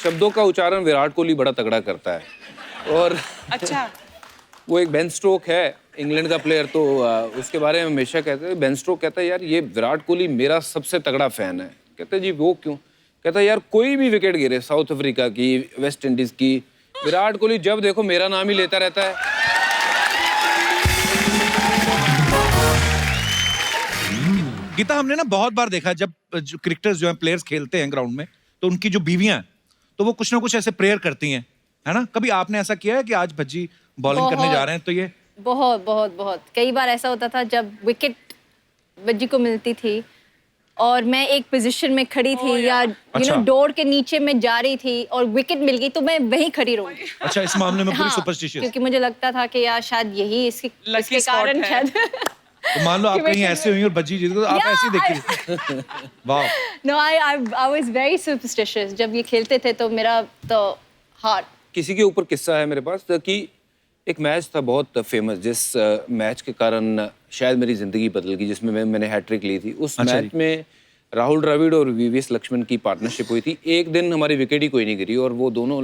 शब्दों का उच्चारण विराट कोहली बड़ा तगड़ा करता है। और अच्छा वो एक बेन स्टोक है इंग्लैंड का प्लेयर, तो उसके बारे में हमेशा कहते हैं, बेन स्टोक कहता है यार ये विराट कोहली मेरा सबसे तगड़ा फैन है। कहते हैं जी वो क्यों? कहता है यार कोई भी विकेट गिरे, साउथ अफ्रीका की, वेस्ट इंडीज की, विराट कोहली जब देखो मेरा नाम ही लेता रहता है। गीता, हमने ना बहुत बार देखा जब क्रिकेटर्स जो हैं, प्लेयर्स खेलते हैं ग्राउंड में, तो उनकी जो बीवियां हैं तो वो कुछ ना कुछ ऐसे प्रेयर करती हैं, है ना? कभी आपने ऐसा किया है कि आज भज्जी बॉलिंग करने जा रहे हैं तो ये? बहुत बहुत बहुत कई बार ऐसा होता था जब विकेट भज्जी को मिलती थी और मैं एक पोजीशन में खड़ी थी या अच्छा। डोर के नीचे में जा रही थी और विकेट मिल गई तो मैं वहीं खड़ी रहूंगी। अच्छा, इस मामले में पूरी हाँ, सुपरस्टिशियस। क्योंकि मुझे लगता था कि यार शायद यही इसके spot कारण है। शायद तो मान लो आप कि कहीं मैं- ऐसे हुई और भज्जी जीत गई तो आप ऐसे ही देखिए। वाह। No, I was very superstitious. जब ये खेलते थे तो मेरा तो हार्ट। किसी के ऊपर किस्सा है मेरे पास कि एक मैच था बहुत फेमस, जिस मैच के कारण शायद मेरी जिंदगी बदल गई, जिसमें मैंने हैट्रिक ली थी। उस अच्छा मैच में राहुल द्रविड़ और वीवीएस लक्ष्मण की पार्टनरशिप हुई थी। एक दिन हमारी विकेट ही कोई नहीं गिरी और वो दोनों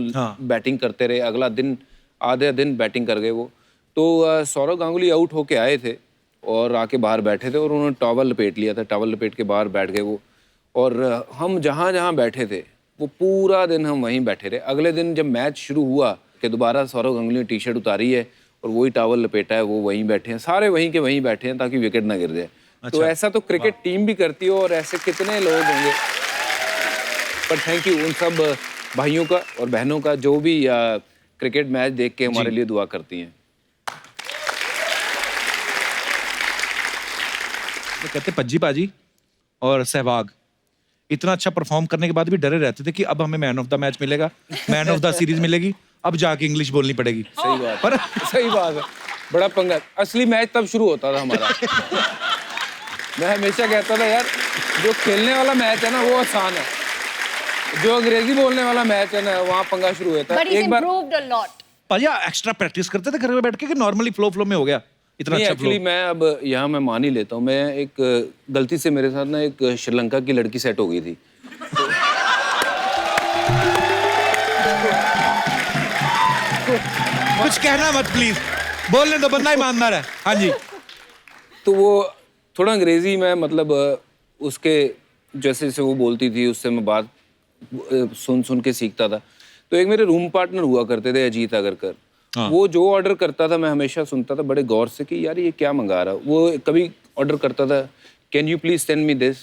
बैटिंग करते रहे। अगला दिन आधे दिन बैटिंग कर गए वो। तो सौरव गांगुली आउट होके आए थे और आके बाहर बैठे थे और उन्होंने टॉवल लपेट लिया था। टॉवल लपेट के बाहर बैठ गए वो, और हम जहाँ जहाँ बैठे थे वो पूरा दिन हम वहीं बैठे रहे। अगले दिन जब मैच शुरू हुआ कि दोबारा सौरव गांगुली ने टी शर्ट उतारी है और वही टॉवल लपेटा है, वो वहीं बैठे हैं, सारे वहीं के वहीं बैठे हैं ताकि विकेट ना गिर जाए। तो ऐसा तो क्रिकेट टीम भी करती है और ऐसे कितने लोग होंगे। पर थैंक यू उन सब भाइयों का और बहनों का जो भी क्रिकेट मैच देख के हमारे लिए दुआ करती हैं। तो कहते पज्जी पाजी और सहवाग इतना अच्छा परफॉर्म करने के बाद भी डरे रहते थे कि अब हमें मैन ऑफ द मैच मिलेगा, मैन ऑफ द सीरीज मिलेगी, अब जाके इंग्लिश बोलनी पड़ेगी। सही बात पर सही बात है, बड़ा पंगा। असली मैच तब शुरू होता था हमारा। मैं हमेशा कहता था यार जो खेलने वाला मैच है ना वो आसान है, जो अंग्रेजी बोलने वाला मैच है ना वहाँ पंगा शुरू होता है। But he's एक बार improved a lot. पाजी एक्स्ट्रा प्रैक्टिस करते थे घर में बैठ के कि नॉर्मली फ्लो में हो गया इतना नहीं, अच्छा फ्लो? एक्चुअली मैं अब यहाँ मैं मान ही लेता हूँ, मैं एक गलती से मेरे साथ ना एक श्रीलंका की लड़की सेट हो गई थी। कुछ कहना मत प्लीज, बोलने दो, बंदा ईमानदार है। हाँ जी। तो वो थोड़ा अंग्रेजी में मतलब उसके जैसे जैसे वो बोलती थी उससे मैं बात सुन सुन के सीखता था। तो एक मेरे रूम पार्टनर हुआ करते थे अजीत अगरकर, वो जो ऑर्डर करता था मैं हमेशा सुनता था बड़े गौर से कि यार ये क्या मंगा रहा। वो कभी ऑर्डर करता था can you please send me this,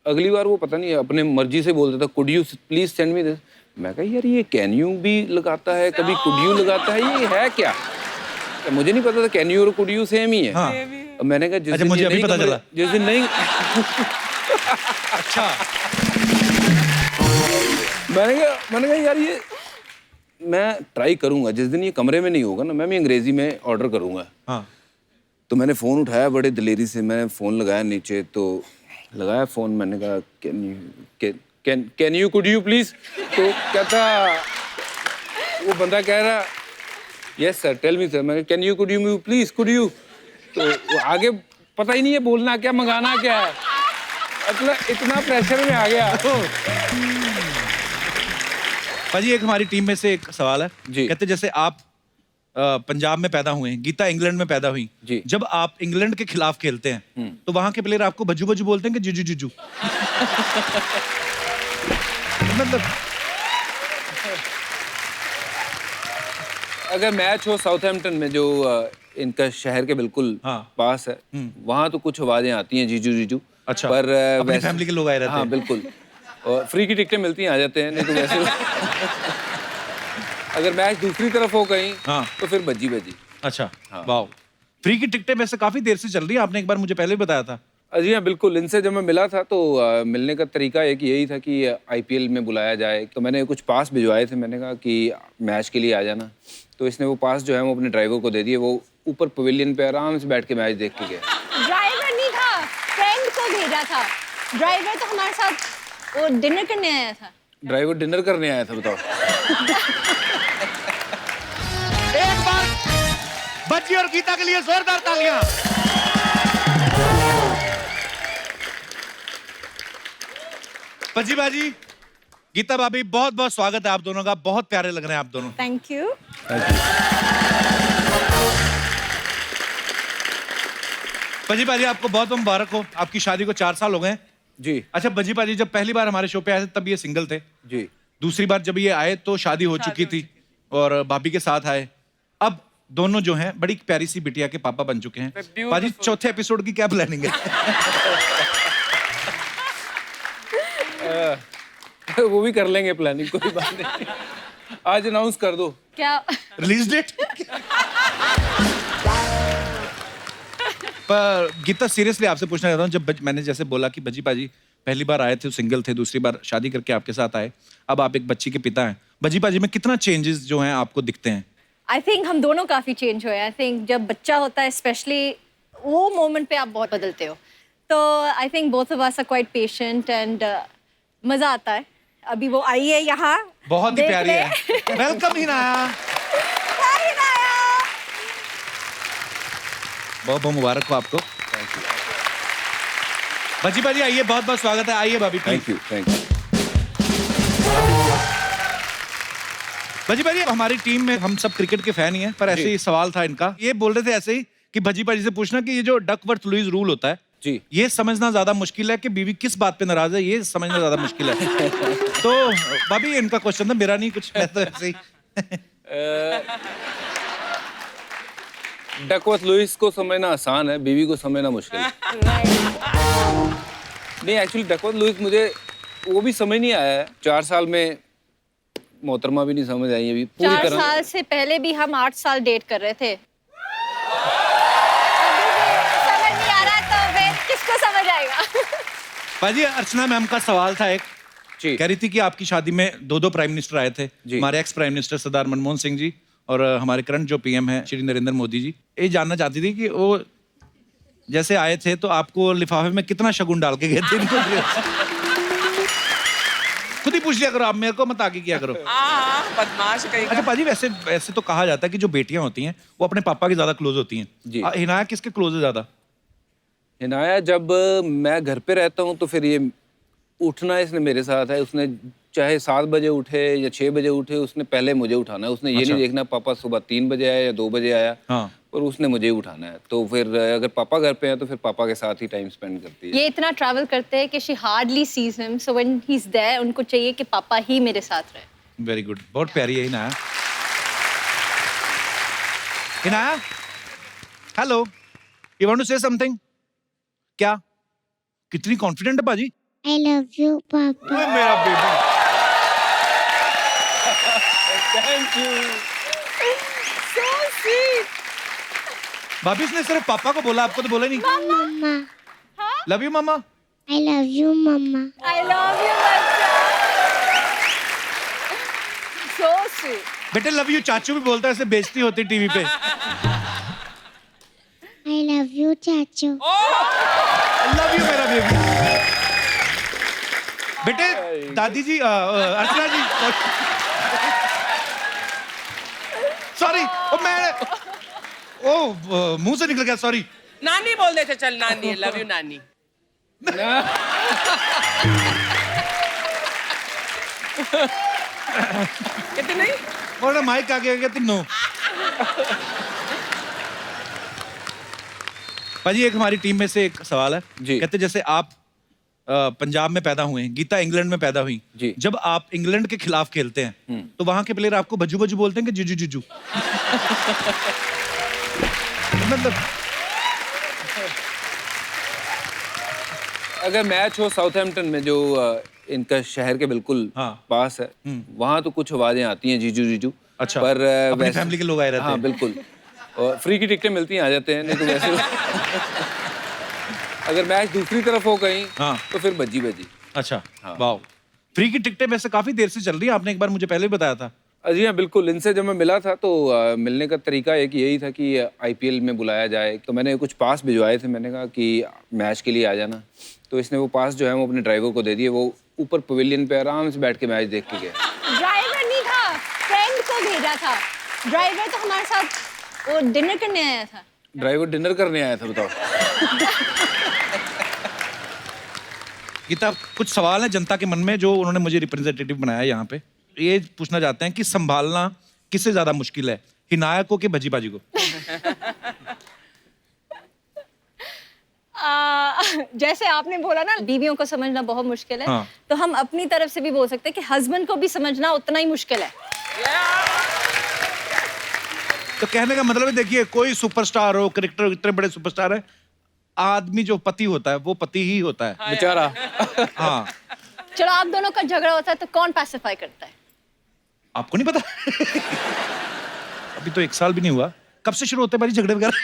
अगली बार वो पता नहीं अपने मर्जी से बोलता था could you please send me this. मैं कहा यार ये कैन यू भी लगाता है, कभी कुड यू लगाता है, ये है क्या? तो मुझे नहीं पता था कैन यू और कुड यू सेम ही है। हाँ। अब मैंने कहा अच्छा, मुझे अभी पता चला। जिस दिन नहीं अच्छा। मैंने कहा यार ये मैं ट्राई करूंगा, जिस दिन ये कमरे में नहीं होगा ना मैं भी अंग्रेजी में ऑर्डर करूंगा। हाँ। तो मैंने फ़ोन उठाया बड़े दिलेरी से, मैंने फ़ोन लगाया नीचे, तो लगाया फ़ोन, मैंने कहा can you could you please. तो कहता वो बंदा कह रहा yes sir tell me sir. मैं can you could you please could you. तो वो आगे पता ही नहीं है बोलना क्या मंगाना क्या है, मतलब इतना प्रेशर में आ गया। पाजी एक हमारी टीम में से एक सवाल है जी। कहते जैसे आप पंजाब में पैदा हुए हैं, गीता इंग्लैंड में पैदा हुई, जी। जब आप इंग्लैंड के खिलाफ खेलते हैं तो वहां के प्लेयर आपको बजू बजू बोलते हैं कि जुजू जुजू? मतलब अगर मैच हो साउथहैम्पटन में जो इनका शहर के बिल्कुल पास है, वहाँ तो कुछ आवाजें आती हैं जीजू जीजू। अच्छा, पर अपनी फैमिली के लोग आए रहते हाँ हैं। बिल्कुल, और फ्री की टिकटें मिलती हैं आ जाते हैं, नहीं तो वैसे अगर मैच दूसरी तरफ हो कहीं तो फिर बज्जी बज्जी। अच्छा, वाह। फ्री की टिकटें वैसे काफी देर से चल रही है, आपने एक बार मुझे पहले भी बताया था। जी हाँ बिल्कुल, इनसे जब मैं मिला था तो मिलने का तरीका एक यही था कि आईपीएल में बुलाया जाए, तो मैंने कुछ पास भिजवाए थे, मैंने कहा कि मैच के लिए आ जाना। तो इसने वो पास जो है वो अपने ड्राइवर को दे दिए, वो ऊपर पवेलियन पे आराम से बैठ के मैच देख के गया। ड्राइवर नहीं था, फ्रेंड को भेजा था। ड्राइवर तो हमारे साथ वो डिनर करने आया था। ड्राइवर डिनर करने आया था, बताओ। एक बार बच्ची और गीता के लिए जोरदार तालियां। पजी बाजी, गीता भाभी, बहुत बहुत स्वागत है आप दोनों का, बहुत प्यारे लग रहे हैं आप दोनों। Thank you. बजी पाजी, आपको बहुत बहुत मुबारक हो, आपकी शादी को 4 साल हो गए हैं। जी अच्छा बजी पाजी, जब पहली बार हमारे शो पे आए थे तब ये सिंगल थे, जी। दूसरी बार जब ये आए तो शादी हो चुकी थी और भाभी के साथ आए। अब दोनों जो हैं बड़ी प्यारी सी बिटिया के पापा बन चुके हैं। पाजी, चौथे एपिसोड की क्या प्लानिंग है? वो भी कर लेंगे प्लानिंग, कोई बात नहीं। आज अनाउंस कर दो क्या? Release date? पर गीता, सीरियसली आपसे पूछना चाहता हूँ, जब मैंने जैसे बोला कि बजी पाजी पहली बार आए थे सिंगल थे, दूसरी बार शादी करके आपके साथ आए, अब आप एक बच्ची के पिता हैं, बजी पाजी में कितना चेंजेस जो हैं आपको दिखते हैं? आई थिंक हम दोनों काफ़ी चेंज हुए हैं। आई थिंक जब बच्चा होता है स्पेशली वो मोमेंट पे आप बहुत बदलते हो। तो I think both of us are quite patient and मज़ा आता है। अभी वो आई है यहाँ, बहुत ही देख प्यारी ले। है। वेलकम हिनाया, हाय हिनाया। बहुत बहुत मुबारक हो आपको। बजी पाजी आइए, बहुत बहुत स्वागत है, आइए भाभी please. Thank you thank you. Bhaji भाजी, हमारी टीम में हम सब क्रिकेट के फैन ही हैं, पर ऐसे ही सवाल था इनका, ये बोल रहे थे ऐसे ही कि भजी भाजी से पूछना कि ये जो डकवर्थ लुईस रूल होता है जी, ये समझना ज्यादा मुश्किल है कि बीवी किस बात पे नाराज है, ये समझना ज्यादा मुश्किल है। तो भाभी इनका क्वेश्चन था, मेरा नहीं कुछ, मैं तो ऐसे ही। डकवर्थ लुईस को समझना आसान है, बीवी को समझना मुश्किल है। नहीं, एक्चुअली डकवर्थ लुईस मुझे वो भी समझ नहीं आया है। 4 साल में मोहतरमा भी नहीं समझ आई अभी पूरी 4 तरह। साल से पहले भी हम 8 साल डेट कर रहे थे। समझ नहीं आ रहा तो फिर किसको समझ आएगा? भाजी, अर्चना मैम का सवाल था एक, जी कह रही थी कि आपकी शादी में 2 प्राइम मिनिस्टर आए थे, जी। हमारे एक्स प्राइम मिनिस्टर सरदार मनमोहन सिंह जी और हमारे करंट जो पीएम है श्री नरेंद्र मोदी जी। ये जानना चाहती थी कि वो जैसे आए थे तो आपको लिफाफे में कितना शगुन डाल के गए थे इनको? खुद ही पूछ लिया करो, आप मेरे को मत आगे किया करो। बदमाश कहीं का। अच्छा पाजी, वैसे वैसे तो कहा जाता है कि जो बेटियां होती हैं वो अपने पापा की ज्यादा क्लोज होती जी। हैं। हिनाया किसके क्लोज है ज्यादा? हिनाया, जब मैं घर पे रहता हूँ तो फिर ये उठना इसने मेरे साथ है। उसने चाहे 7 बजे उठे या 6 बजे उठे, उसने पहले मुझे उठाना है। उसने ये अच्छा। नहीं देखना पापा सुबह 3 बजे आया या 2 बजे आया, हाँ। और उसने मुझे ही उठाना है। तो फिर अगर पापा घर पे हैं तो फिर पापा के साथ ही टाइम स्पेंड करती है। ये इतना ट्रैवल करते हैं कि she hardly sees him, so when he is there उनको चाहिए कि पापा ही मेरे साथ रहे। वेरी गुड, बहुत प्यारी है Hinaya. Hinaya, hello, you want to say something? क्या? कितनी कॉन्फिडेंट है बाजी? I love you, Papa. ओए मेरा baby. Thank you. So sweet. भाभी, उसने सिर्फ पापा को बोला, आपको तो बोला ही नहीं। Mama. Love you mama. I love you, Mama. I love you, बच्चा। So sweet. बेटे लव यू चाचू भी बोलता है, ऐसे बेइज्जती होती टीवी पे। I love you, Chachu. Love you मेरा बेबी। बेटे दादी जी, अर्चना जी, सॉरी, मुंह से निकल गया, सॉरी। नानी बोल देते, चल नानी, लव यू नानी। कहते नहीं? और माइक आ गया कहती नो। भाजी, एक हमारी टीम में से एक सवाल है जी। कहते जैसे आप पंजाब में पैदा हुए हैं, गीता इंग्लैंड में पैदा हुई, जी। जब आप इंग्लैंड के खिलाफ खेलते हैं तो वहां के प्लेयर आपको बज्जू बज्जू बोलते हैं कि जुजू जुजू? मतलब अगर मैच हो साउथहैम्पटन में, जो इनका शहर के बिल्कुल हाँ। पास है, वहाँ तो कुछ आवाजें आती हैं जीजू जीजू। अच्छा, पर अपनी वैसे फैमिली के लोग आए रहते हाँ हैं। बिल्कुल, और फ्री की टिकटें मिलती हैं, आ जाते हैं, नहीं तो वैसे अगर मैच दूसरी तरफ हो कहीं हाँ। तो फिर बज्जी बज्जी। अच्छा, हाँ। वाह। फ्री की टिकटें वैसे काफी देर से चल रही है, आपने एक बार मुझे पहले भी बताया था। जी हाँ बिल्कुल, इनसे जब मैं मिला था तो मिलने का तरीका एक यही था कि आईपीएल में बुलाया जाए। तो मैंने कुछ पास भिजवाए थे, मैंने कहा कि मैच के लिए आ जाना। तो इसने वो पास जो है वो अपने ड्राइवर को दे दिए। वो ऊपर पवेलियन पे आराम से बैठ के मैच देख के गए। ड्राइवर नहीं था, फ्रेंड को भेजा था। ड्राइवर तो हमारे साथ वो डिनर करने आया था। ड्राइवर डिनर करने आया था, बताओ। गीता, कुछ सवाल है जनता के मन में जो उन्होंने मुझे रिप्रेजेंटेटिव बनाया यहाँ पे। ये पूछना चाहते हैं कि संभालना किससे ज्यादा मुश्किल है, हिनाया को कि भज्जी बाजी को? जैसे आपने बोला ना बीवियों को समझना बहुत मुश्किल है, हाँ। तो हम अपनी तरफ से भी बोल सकते हैं कि हस्बैंड को भी समझना उतना ही मुश्किल है। तो कहने का मतलब है, देखिए कोई सुपरस्टार हो, क्रिकेटर इतने बड़े सुपरस्टार है, आदमी जो पति होता है वो पति ही होता है बेचारा। हाँ। चलो आप दोनों का झगड़ा होता है तो कौन पैसिफाई करता है? आपको नहीं पता? अभी तो 1 साल भी नहीं हुआ। कब से शुरू होते हैं भाई झगड़े वगैरह?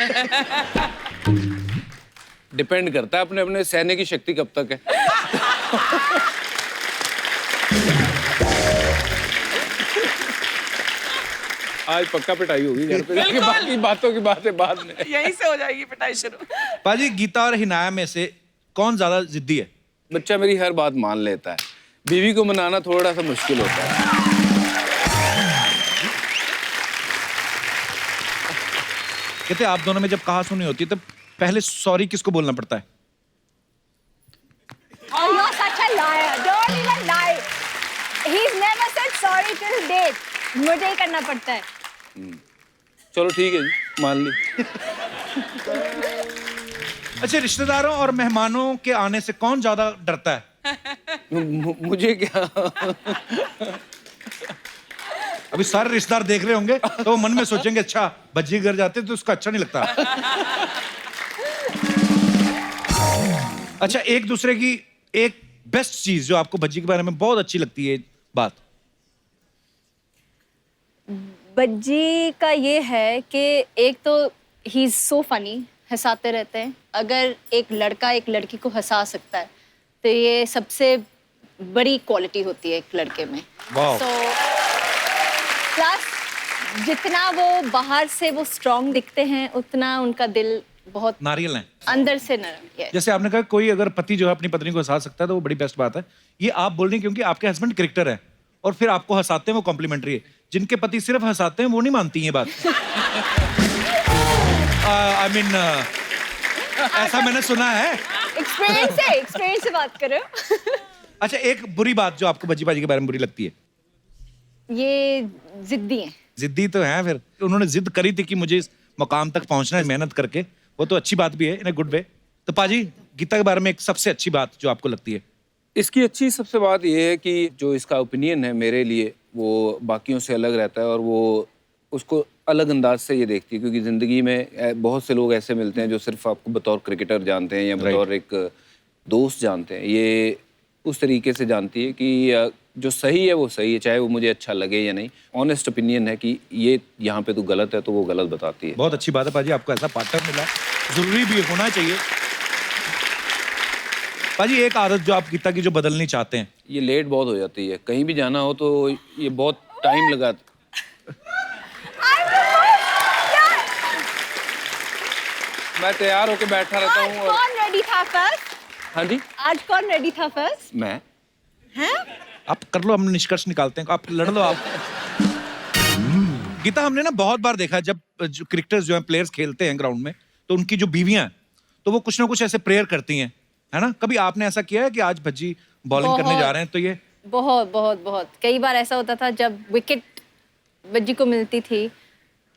डिपेंड करता है अपने अपने सहने की शक्ति कब तक है। आज पक्का पिटाई होगी घर पे जाके, बाकी बातों की बातें बाद में। यहीं से हो जाएगी पिटाई शुरू। पाजी, गीता और हिनाया में से कौन ज्यादा जिद्दी है? बच्चा मेरी हर बात मान लेता है, बीवी को मनाना थोड़ा सा मुश्किल होता है। कहते आप दोनों में जब कहा सुनी होती है तो पहले सॉरी किसको बोलना पड़ता है? Oh, you're such a liar. Don't even lie. He's never said sorry till date. मुझे ही करना पड़ता है। चलो ठीक है जी, मान ली। अच्छा, रिश्तेदारों और मेहमानों के आने से कौन ज्यादा डरता है? मुझे क्या? अभी सारे रिश्तेदार देख रहे होंगे तो वो मन में सोचेंगे, अच्छा भज्जी घर जाते तो उसको अच्छा नहीं लगता। अच्छा, एक दूसरे की एक बेस्ट चीज जो आपको भज्जी के बारे में बहुत अच्छी लगती है बात? बज्जी का ये है कि एक तो ही इज सो फनी, हंसाते रहते हैं। अगर एक लड़का एक लड़की को हंसा सकता है तो ये सबसे बड़ी क्वालिटी होती है एक लड़के में। वाह। So, प्लस जितना वो बाहर से वो स्ट्रांग दिखते हैं उतना उनका दिल बहुत नारियल है अंदर से नरम। Yes. जैसे आपने कहा कोई अगर पति जो है अपनी पत्नी को हंसा सकता है तो वो बड़ी बेस्ट बात है। ये आप बोल रही हैं क्योंकि आपके हस्बैंड क्रिकेटर है और फिर आपको हंसाते हैं, वो कॉम्प्लीमेंट्री है। जिनके पति सिर्फ हंसाते हैं वो नहीं मानती ये बात। आई मीन ऐसा मैंने सुना है। एक्सपीरियंस से बात कर रहे हो। अच्छा, एक बुरी बात जो आपको भज्जी बाजी के बारे में बुरी लगती है? ये जिद्दी हैं। जिद्दी तो है, फिर उन्होंने जिद करी थी कि मुझे इस मकाम तक पहुंचना है मेहनत करके, वो तो अच्छी बात भी है इन गुड वे। तो पाजी, गीता के बारे में एक सबसे अच्छी बात जो आपको लगती है? इसकी अच्छी सबसे बात यह है कि जो इसका ओपिनियन है मेरे लिए वो बाकियों से अलग रहता है और वो उसको अलग अंदाज से ये देखती है, क्योंकि ज़िंदगी में बहुत से लोग ऐसे मिलते हैं जो सिर्फ आपको बतौर क्रिकेटर जानते हैं या बतौर एक दोस्त जानते हैं। ये उस तरीके से जानती है कि जो सही है वो सही है, चाहे वो मुझे अच्छा लगे या नहीं। ऑनेस्ट ओपिनियन है कि ये यहाँ पे तो गलत है तो वो गलत बताती है। बहुत अच्छी बात है पाजी, आपको ऐसा पार्टनर मिला, जरूरी भी होना चाहिए। पाजी, एक आदत जो आप गीता की जो बदलनी चाहते हैं? ये लेट बहुत हो जाती है, कहीं भी जाना हो तो ये बहुत टाइम लगाता। मैं तैयार होके बैठा रहता आज हूँ और कौन रेडी था फर्स्ट? हाँ जी, आज कौन रेडी था फर्स्ट? मैं। हैं? आप कर लो, हम निष्कर्ष निकालते हैं, आप लड़ लो आप। गीता, हमने ना बहुत बार देखा जब जो क्रिकेटर्स जो हैं, प्लेयर्स खेलते हैं ग्राउंड में, तो उनकी जो बीवियां हैं तो वो कुछ ना कुछ ऐसे प्रेयर करती हैं, है ना? कभी आपने ऐसा किया है कि आज भज्जी बॉलिंग करने जा रहे हैं तो ये? बहुत बहुत बहुत कई बार ऐसा होता था जब विकेट बज्जी को मिलती थी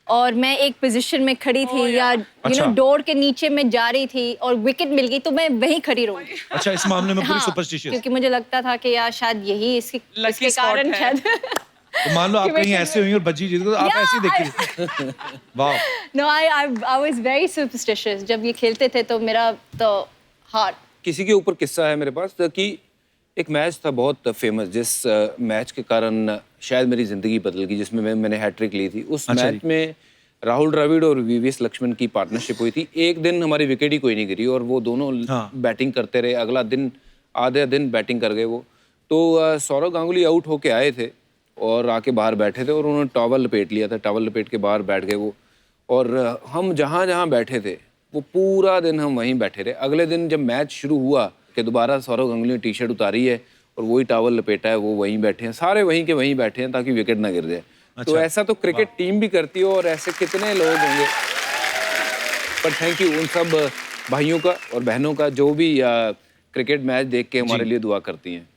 और मैं एक पोजीशन में खड़ी थी या अच्छा। डोर के नीचे में जा रही थी और विकेट मिल गई तो मैं वहीं खड़ी रहूंगी। अच्छा, इस मामले में पूरी हाँ, सुपरस्टिशियस। क्योंकि मुझे लगता था कि यार शायद यही इसके Lucky spot कारण है। शायद तो मान लो आप कहीं ऐसे हुई और भज्जी जीत गई तो आप Yeah, ऐसे ही देखिए। वाह। No I was very superstitious जब ये खेलते थे तो मेरा तो हार्ट। किसी के ऊपर किस्सा है मेरे पास कि एक मैच था बहुत फेमस, जिस मैच के कारण शायद मेरी ज़िंदगी बदल गई, जिसमें मैंने हैट्रिक ली थी। उस अच्छा मैच में राहुल द्रविड़ और वीवीएस लक्ष्मण की पार्टनरशिप हुई थी। एक दिन हमारी विकेट ही कोई नहीं गिरी और वो दोनों बैटिंग करते रहे। अगला दिन आधे दिन बैटिंग कर गए वो। तो सौरव गांगुली आउट होके आए थे और आके बाहर बैठे थे और उन्होंने टॉवल लपेट लिया था। टॉवल लपेट के बाहर बैठ गए वो, और हम जहाँ जहाँ बैठे थे वो पूरा दिन हम वहीं बैठे रहे। अगले दिन जब मैच शुरू हुआ कि दोबारा सौरव गांगुली ने टी शर्ट उतारी है और वही टॉवल लपेटा है, वो वहीं बैठे हैं, सारे वहीं के वहीं बैठे हैं ताकि विकेट ना गिर जाए। अच्छा। तो ऐसा तो क्रिकेट टीम भी करती है और ऐसे कितने लोग होंगे। पर थैंक यू उन सब भाइयों का और बहनों का जो भी क्रिकेट मैच देख के हमारे लिए दुआ करती हैं।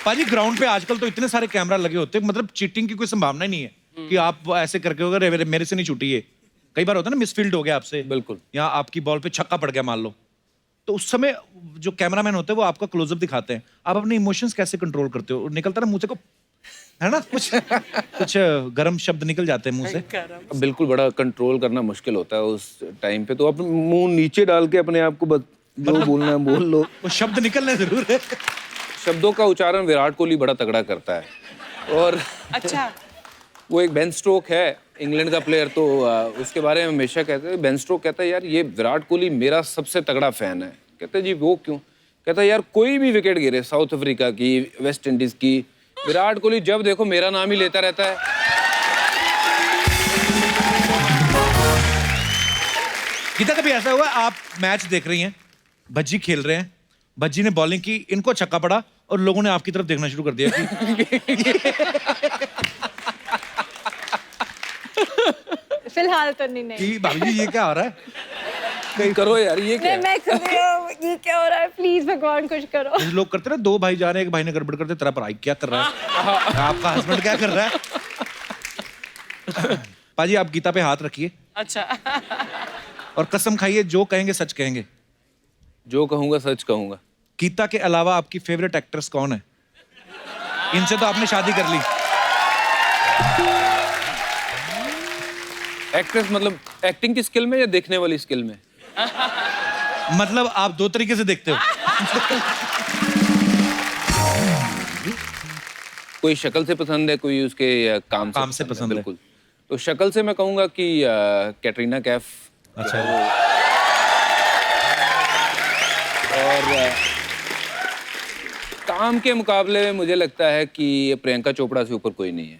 पाजी ग्राउंड पे आजकल तो इतने सारे कैमरा लगे होते हैं, मतलब चीटिंग की कोई संभावना ही नहीं है कि आप ऐसे करके होगा मेरे से नहीं छूटी है। कई बार होता है ना मिसफील्ड हो गया आपसे, बिल्कुल, या आपकी बॉल पे छक्का पड़ गया मान लो, तो उस समय जो कैमरामैन होते हैं वो आपका क्लोजअप दिखाते हैं, आप अपने इमोशंस कैसे कंट्रोल करते हो? निकलता ना मुंह से को, है ना, कुछ गर्म शब्द निकल जाते हैं मुंह से। बिल्कुल, बड़ा कंट्रोल करना मुश्किल होता है उस टाइम पे, तो आप मुंह नीचे डाल के अपने आप को जो बोलना है बोल लो। वो शब्द निकलने जरूर है। शब्दों का उच्चारण विराट कोहली बड़ा तगड़ा करता है। और अच्छा, वो एक बेन स्ट्रोक है इंग्लैंड का प्लेयर, तो उसके बारे में हमेशा कहते हैं, बेन स्ट्रोक कहता है यार ये विराट कोहली मेरा सबसे तगड़ा फैन है। कहते हैं जी वो क्यों? कहता है यार कोई भी विकेट गिरे, साउथ अफ्रीका की, वेस्ट इंडीज की, विराट कोहली जब देखो मेरा नाम ही लेता रहता है। गीता कभी ऐसा हुआ आप मैच देख रही हैं, भज्जी खेल रहे हैं, भज्जी ने बॉलिंग की, इनको छक्का पड़ा और लोगों ने आपकी तरफ देखना शुरू कर दिया कि फिलहाल तो नहीं कि भाभी जी ये क्या हो रहा है? कहीं करो यार, ये क्या है? मैं कर रही हूँ, ये क्या हो रहा है, प्लीज भगवान कुछ करो। जैसे लोग करते हैं ना, दो भाई जा रहे हैं, एक भाई ने गड़बड़ करते, तेरा भाई क्या कर रहा है, आपका हस्बैंड क्या कर रहा है? पाजी आप गीता पे हाथ रखिए अच्छा। और कसम खाइए जो कहेंगे सच कहेंगे। जो कहूंगा सच कहूंगा। गीता के अलावा आपकी फेवरेट एक्ट्रेस कौन है? इनसे तो आपने शादी कर ली। एक्ट्रेस मतलब एक्टिंग की स्किल में या देखने वाली स्किल में? मतलब आप दो तरीके से देखते हो। कोई शक्ल से पसंद है, कोई उसके काम से पसंद है। बिल्कुल, तो शक्ल से मैं कहूंगा कि कैटरीना कैफ। अच्छा। और काम के मुकाबले में मुझे लगता है कि प्रियंका चोपड़ा से ऊपर कोई नहीं है।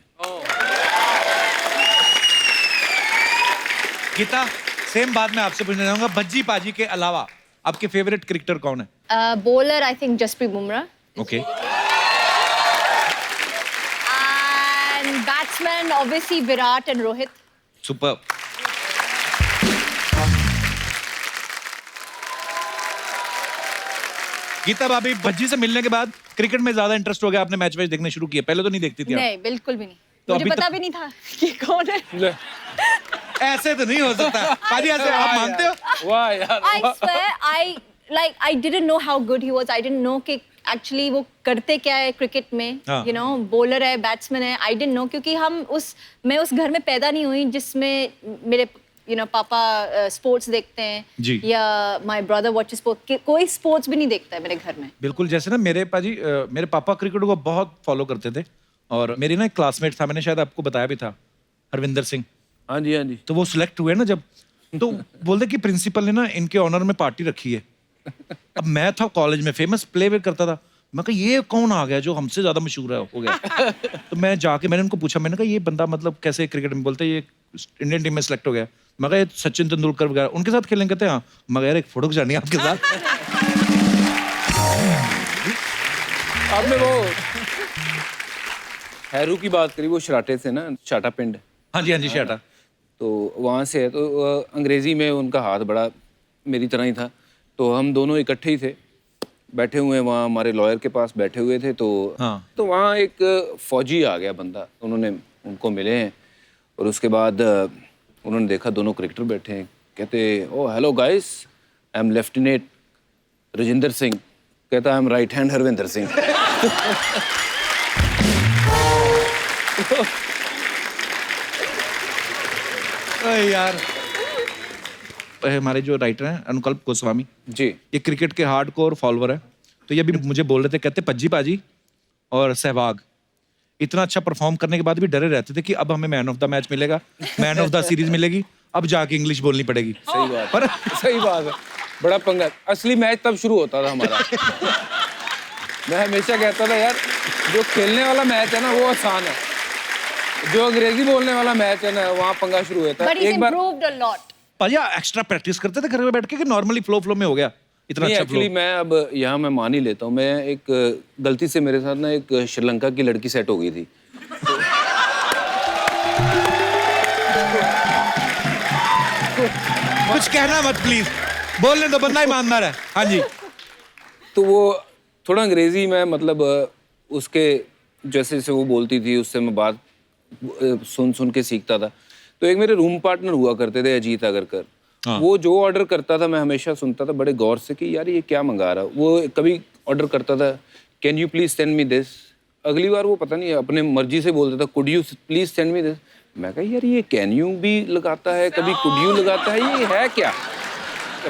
गीता सेम बात मैं आपसे पूछना चाहूंगा, भज्जी पाजी के अलावा आपके फेवरेट क्रिकेटर कौन है? Bowler I think Jasprit Bumrah okay. And batsman obviously Virat and Rohit. Super. Geeta भाभी भज्जी से मिलने के बाद क्रिकेट में ज्यादा इंटरेस्ट हो गया, आपने मैच वैच देखने शुरू किए? पहले तो नहीं देखती थी आप? नहीं, बिल्कुल भी नहीं, तो मुझे अभी पता तक- भी नहीं था कि कौन है। ऐसे तो नहीं हो सकता पाजी, ऐसे आप मानते हो? वाह यार, I swear, I didn't know how good he was. I didn't know कि actually वो करते क्या है क्रिकेट में, हाँ। you know, बॉलर है, बैट्समैन है। I didn't know क्योंकि मैं उस घर में पैदा नहीं हुई जिसमें मेरे पापा स्पोर्ट्स देखते हैं जी। या माय ब्रदर वॉचेस स्पोर्ट्स। कोई स्पोर्ट्स भी नहीं देखता है मेरे घर में। बिल्कुल, जैसे ना मेरे पाजी मेरे पापा क्रिकेट को बहुत फॉलो करते थे, और मेरी ना एक क्लासमेट था, मैंने शायद आपको बताया भी था, हरविंदर सिंह। हाँ जी, हाँ जी। तो वो सिलेक्ट हुए ना जब, तो बोलते कि प्रिंसिपल ने ना इनके ऑनर में पार्टी रखी है। अब मैं था कॉलेज में, फेमस प्ले करता था, मैं कहा ये कौन आ गया जो हमसे ज्यादा मशहूर है हो गया। तो मैंने उनको पूछा, मैंने कहा ये बंदा मतलब कैसे क्रिकेट में? बोलते ये इंडियन टीम में सिलेक्ट हो गया। मैं कहा ये सचिन तेंदुलकर वगैरह उनके साथ खेलेंगे? कहते हाँ। मगर यार एक फोटो खिंचानी है आपके साथ। आपने वो हैरू की बात करी, वो शराटे से ना, शाटा पिंड। हाँ जी, हाँ जी, शाटा। तो वहाँ से है, तो अंग्रेजी में उनका हाथ बड़ा मेरी तरह ही था, तो हम दोनों इकट्ठे ही थे, बैठे हुए वहाँ हमारे लॉयर के पास बैठे हुए थे। तो हाँ। तो वहाँ एक फौजी आ गया बंदा, उन्होंने उनको मिले हैं, और उसके बाद उन्होंने देखा दोनों क्रिकेटर बैठे हैं, कहते oh hello guys, I am lieutenant Rajendra Singh. कहता I am right hand Harvinder Singh. यार हमारे जो राइटर हैं अनुकल्प गोस्वामी जी, ये क्रिकेट के हार्डकोर फॉलोअर है, तो ये भी मुझे बोल रहे थे, कहते पज्जी पाजी और सहवाग इतना अच्छा परफॉर्म करने के बाद भी डरे रहते थे कि अब हमें मैन ऑफ द मैच मिलेगा, मैन ऑफ द सीरीज मिलेगी, अब जाके इंग्लिश बोलनी पड़ेगी। सही बात पर सही बात है, बड़ा पंगा। असली मैच तब शुरू होता था हमारा। मैं हमेशा कहता था यार जो खेलने वाला मैच है ना वो आसान है, जो अंग्रेजी बोलने वाला मैच है ना वहाँ पंगा शुरू होता है। But he's improved a lot. पाजी एक्स्ट्रा प्रैक्टिस करते थे घर में बैठ के कि नॉर्मली फ्लो में हो गया इतना अच्छा फ्लो? एक्चुअली मैं अब यहाँ मैं मान ही लेता हूँ, मैं एक गलती से मेरे साथ ना एक श्रीलंका की लड़की सेट हो गई थी। कुछ कहना मत प्लीज, बोलने दो, बंदा ईमानदार है। हाँ जी। तो वो थोड़ा अंग्रेजी में मतलब उसके जैसे जैसे वो बोलती थी उससे मैं बात सुन सुन के सीखता था। तो एक मेरे रूम पार्टनर हुआ करते थे अजीत अगरकर, वो जो ऑर्डर करता था मैं हमेशा सुनता था बड़े गौर से कि यार ये क्या मंगा रहा। वो कभी ऑर्डर करता था can you please send me this, अगली बार वो पता नहीं अपने मर्जी से बोलता था could you please send me this. मैं कहा यार ये कैन यू भी लगाता है कभी कुड यू लगाता है, ये है क्या?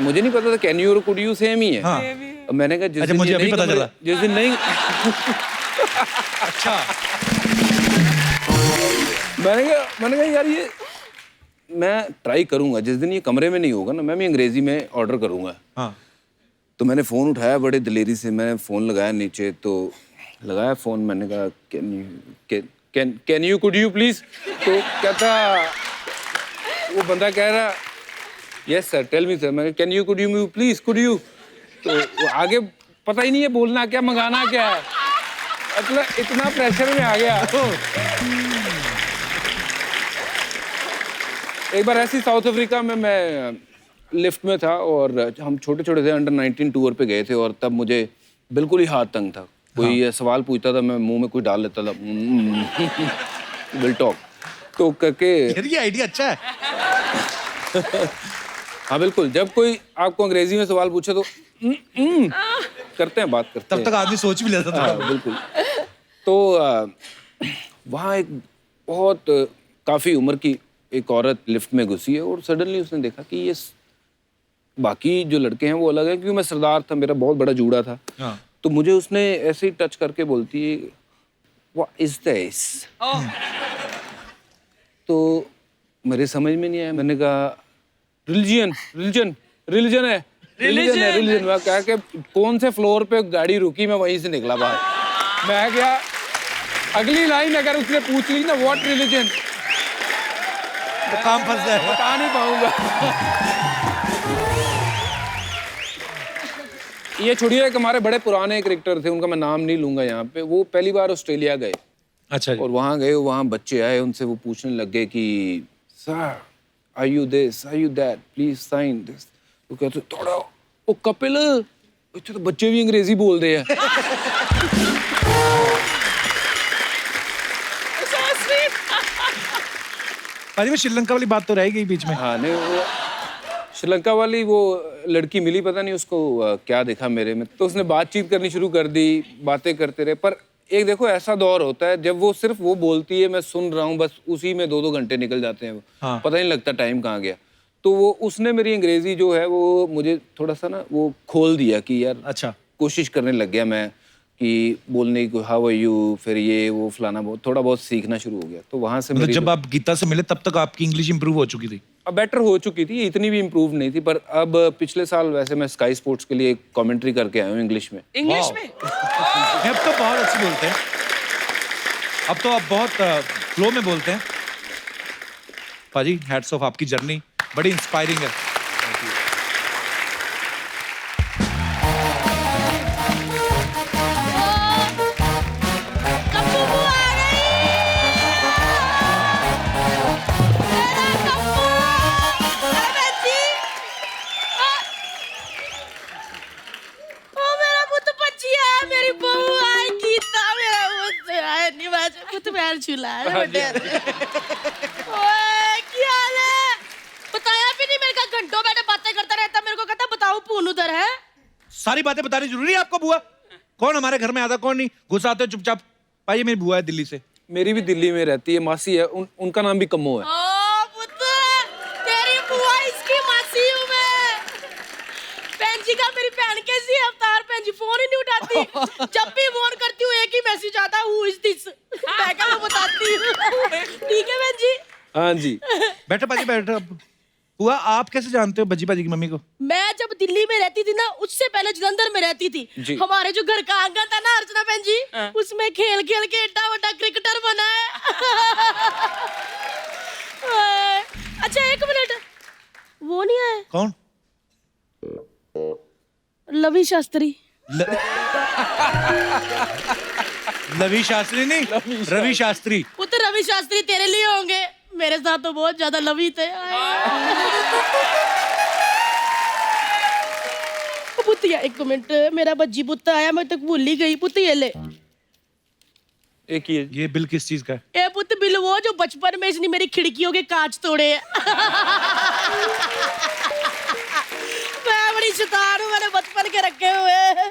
मुझे नहीं पता था कैन यू और कुड यू सेम ही है। हाँ। मैंने कहा जिस दिन मुझे अभी पता चला। जिस दिन नहीं अच्छा। मैंने कहा यार ये मैं ट्राई करूंगा, जिस दिन ये कमरे में नहीं होगा ना मैं भी अंग्रेजी में ऑर्डर करूंगा। हाँ। तो मैंने फ़ोन उठाया बड़े दिलेरी से, मैंने फ़ोन लगाया नीचे, तो लगाया फ़ोन, मैंने कहा can you could you please. तो कहता वो बंदा कह रहा yes sir tell me sir. मैं can you could you please could you. तो वो आगे पता ही नहीं है बोलना क्या मंगाना क्या है, मतलब इतना प्रेशर में आ गया। एक बार ऐसी साउथ अफ्रीका में मैं लिफ्ट में था और हम छोटे छोटे थे, अंडर 19 टूर पे गए थे और तब मुझे बिल्कुल ही हाथ तंग था। कोई सवाल पूछता था मैं मुंह में कोई डाल लेता था विल टॉक तो करके। ये आइडिया अच्छा है। हाँ बिल्कुल, जब कोई आपको अंग्रेजी में सवाल पूछे तो करते हैं, बात करते हैं। तब तक आदमी सोच भी लेता था। हाँ, बिल्कुल। तो वहाँ एक बहुत काफ़ी उम्र की एक औरत लिफ्ट में घुसी है और सडनली उसने देखा कि ये बाकी जो लड़के हैं वो अलग है, क्योंकि मैं सरदार था, मेरा बहुत बड़ा जूड़ा था। हाँ। तो मुझे उसने ऐसे ही टच करके बोलती है व्हाट इज दिस। तो मेरे समझ में नहीं आया, मैंने कहा रिलीजन रिलीजन रिलीजन है रिलीजन है रिलीजन। मैं कहा कि कौन से फ्लोर पे गाड़ी रुकी, मैं वहीं से निकला बाहर। मैं क्या अगली लाइन अगर उसने पूछ ली ना व्हाट रिलीजन तो काम फंस जाए। बता नहीं पाऊंगा। ये छोड़िए, एक हमारे बड़े पुराने क्रिकेटर थे, उनका मैं नाम नहीं लूंगा यहाँ पे, वो पहली बार ऑस्ट्रेलिया गए। अच्छा जी। और वहाँ गए, वहाँ बच्चे आए, उनसे वो पूछने लग गए कि sir are you this are you that please sign this. वो कहते थोड़ा ओ कपिल, अच्छा तो बच्चे भी अंग्रेजी बोल रहे हैं। पाजी में श्रीलंका वाली बात तो रह गई बीच में। हाँ नहीं, वो श्रीलंका वाली वो लड़की मिली, पता नहीं उसको क्या देखा मेरे में, तो उसने बातचीत करनी शुरू कर दी, बातें करते रहे। पर एक देखो ऐसा दौर होता है जब वो सिर्फ वो बोलती है मैं सुन रहा हूँ, बस उसी में 2-2 घंटे निकल जाते हैं। हाँ। पता नहीं लगता टाइम कहाँ गया। तो वो उसने मेरी अंग्रेजी जो है वो मुझे थोड़ा सा ना वो खोल दिया कि यार अच्छा। कोशिश करने लग गया मैं कि बोलने की हाउ आर यू, फिर ये वो फलाना, बहुत थोड़ा बहुत सीखना शुरू हो गया। तो वहाँ से मतलब जब आप गीता से मिले तब तक आपकी इंग्लिश इंप्रूव हो चुकी थी? अब बेटर हो चुकी थी, इतनी भी इम्प्रूव नहीं थी, पर अब पिछले साल वैसे मैं स्काई स्पोर्ट्स के लिए कमेंट्री करके आया हूँ इंग्लिश में। इंग्लिश में अब तो बहुत अच्छी बोलते हैं, अब तो आप बहुत फ्लो में बोलते हैं। पाजी हैट्स ऑफ, आपकी जर्नी बड़ी इंस्पायरिंग है। घंटों बैठे बातें करता रहता, मेरे को कहता बताओ पून उधर है। सारी बातें बतानी जरूरी है आपको? बुआ कौन हमारे घर में आता, कौन नहीं, घुस आते हो चुपचाप। पाजी मेरी बुआ है दिल्ली से। मेरी भी दिल्ली में रहती है, मासी है, उनका नाम भी कम्मो है। ओ पुत्र, तेरी बुआ इसकी मासी हूँ मैं। बहन जी का मेरी बहन कैसी है अवतार, बहन जी फोन ही नहीं उठाती। जब भी फोन करती हूँ एक ही मैसेज आता है हु इज दिस, मैं बताती हूँ। ठीक है बहन जी। हाँ जी। बैठो पाजी बैठो। बुआ आप कैसे जानते हो भज्जी पाजी की मम्मी को? मैं जब दिल्ली में रहती थी ना, उससे पहले जलंधर में रहती थी। हमारे जो घर का आंगन था ना अर्चना बहन जी, उसमें खेल खेल के एड्डा बड़ा क्रिकेटर बना है। अच्छा एक मिनट, वो नहीं आए? कौन? लवी शास्त्री। लवी शास्त्री नहीं, रवि शास्त्री। वो तो रवि शास्त्री तेरे लिए होंगे, मेरे साथ तो बहुत ज्यादा लवी थे। पुतिया एक मिनट मेरा बज्जी पुत्त आया मैं तक भूल ही गई पुत्त ये ले एक ही है। ये बिल किस चीज का है? ए पुत्त बिल वो जो बचपन में इसने मेरी खिड़कियों के कांच तोड़े हैं मैं बड़ी शैतान हूँ मैंने बचपन के रखे हुए हैं।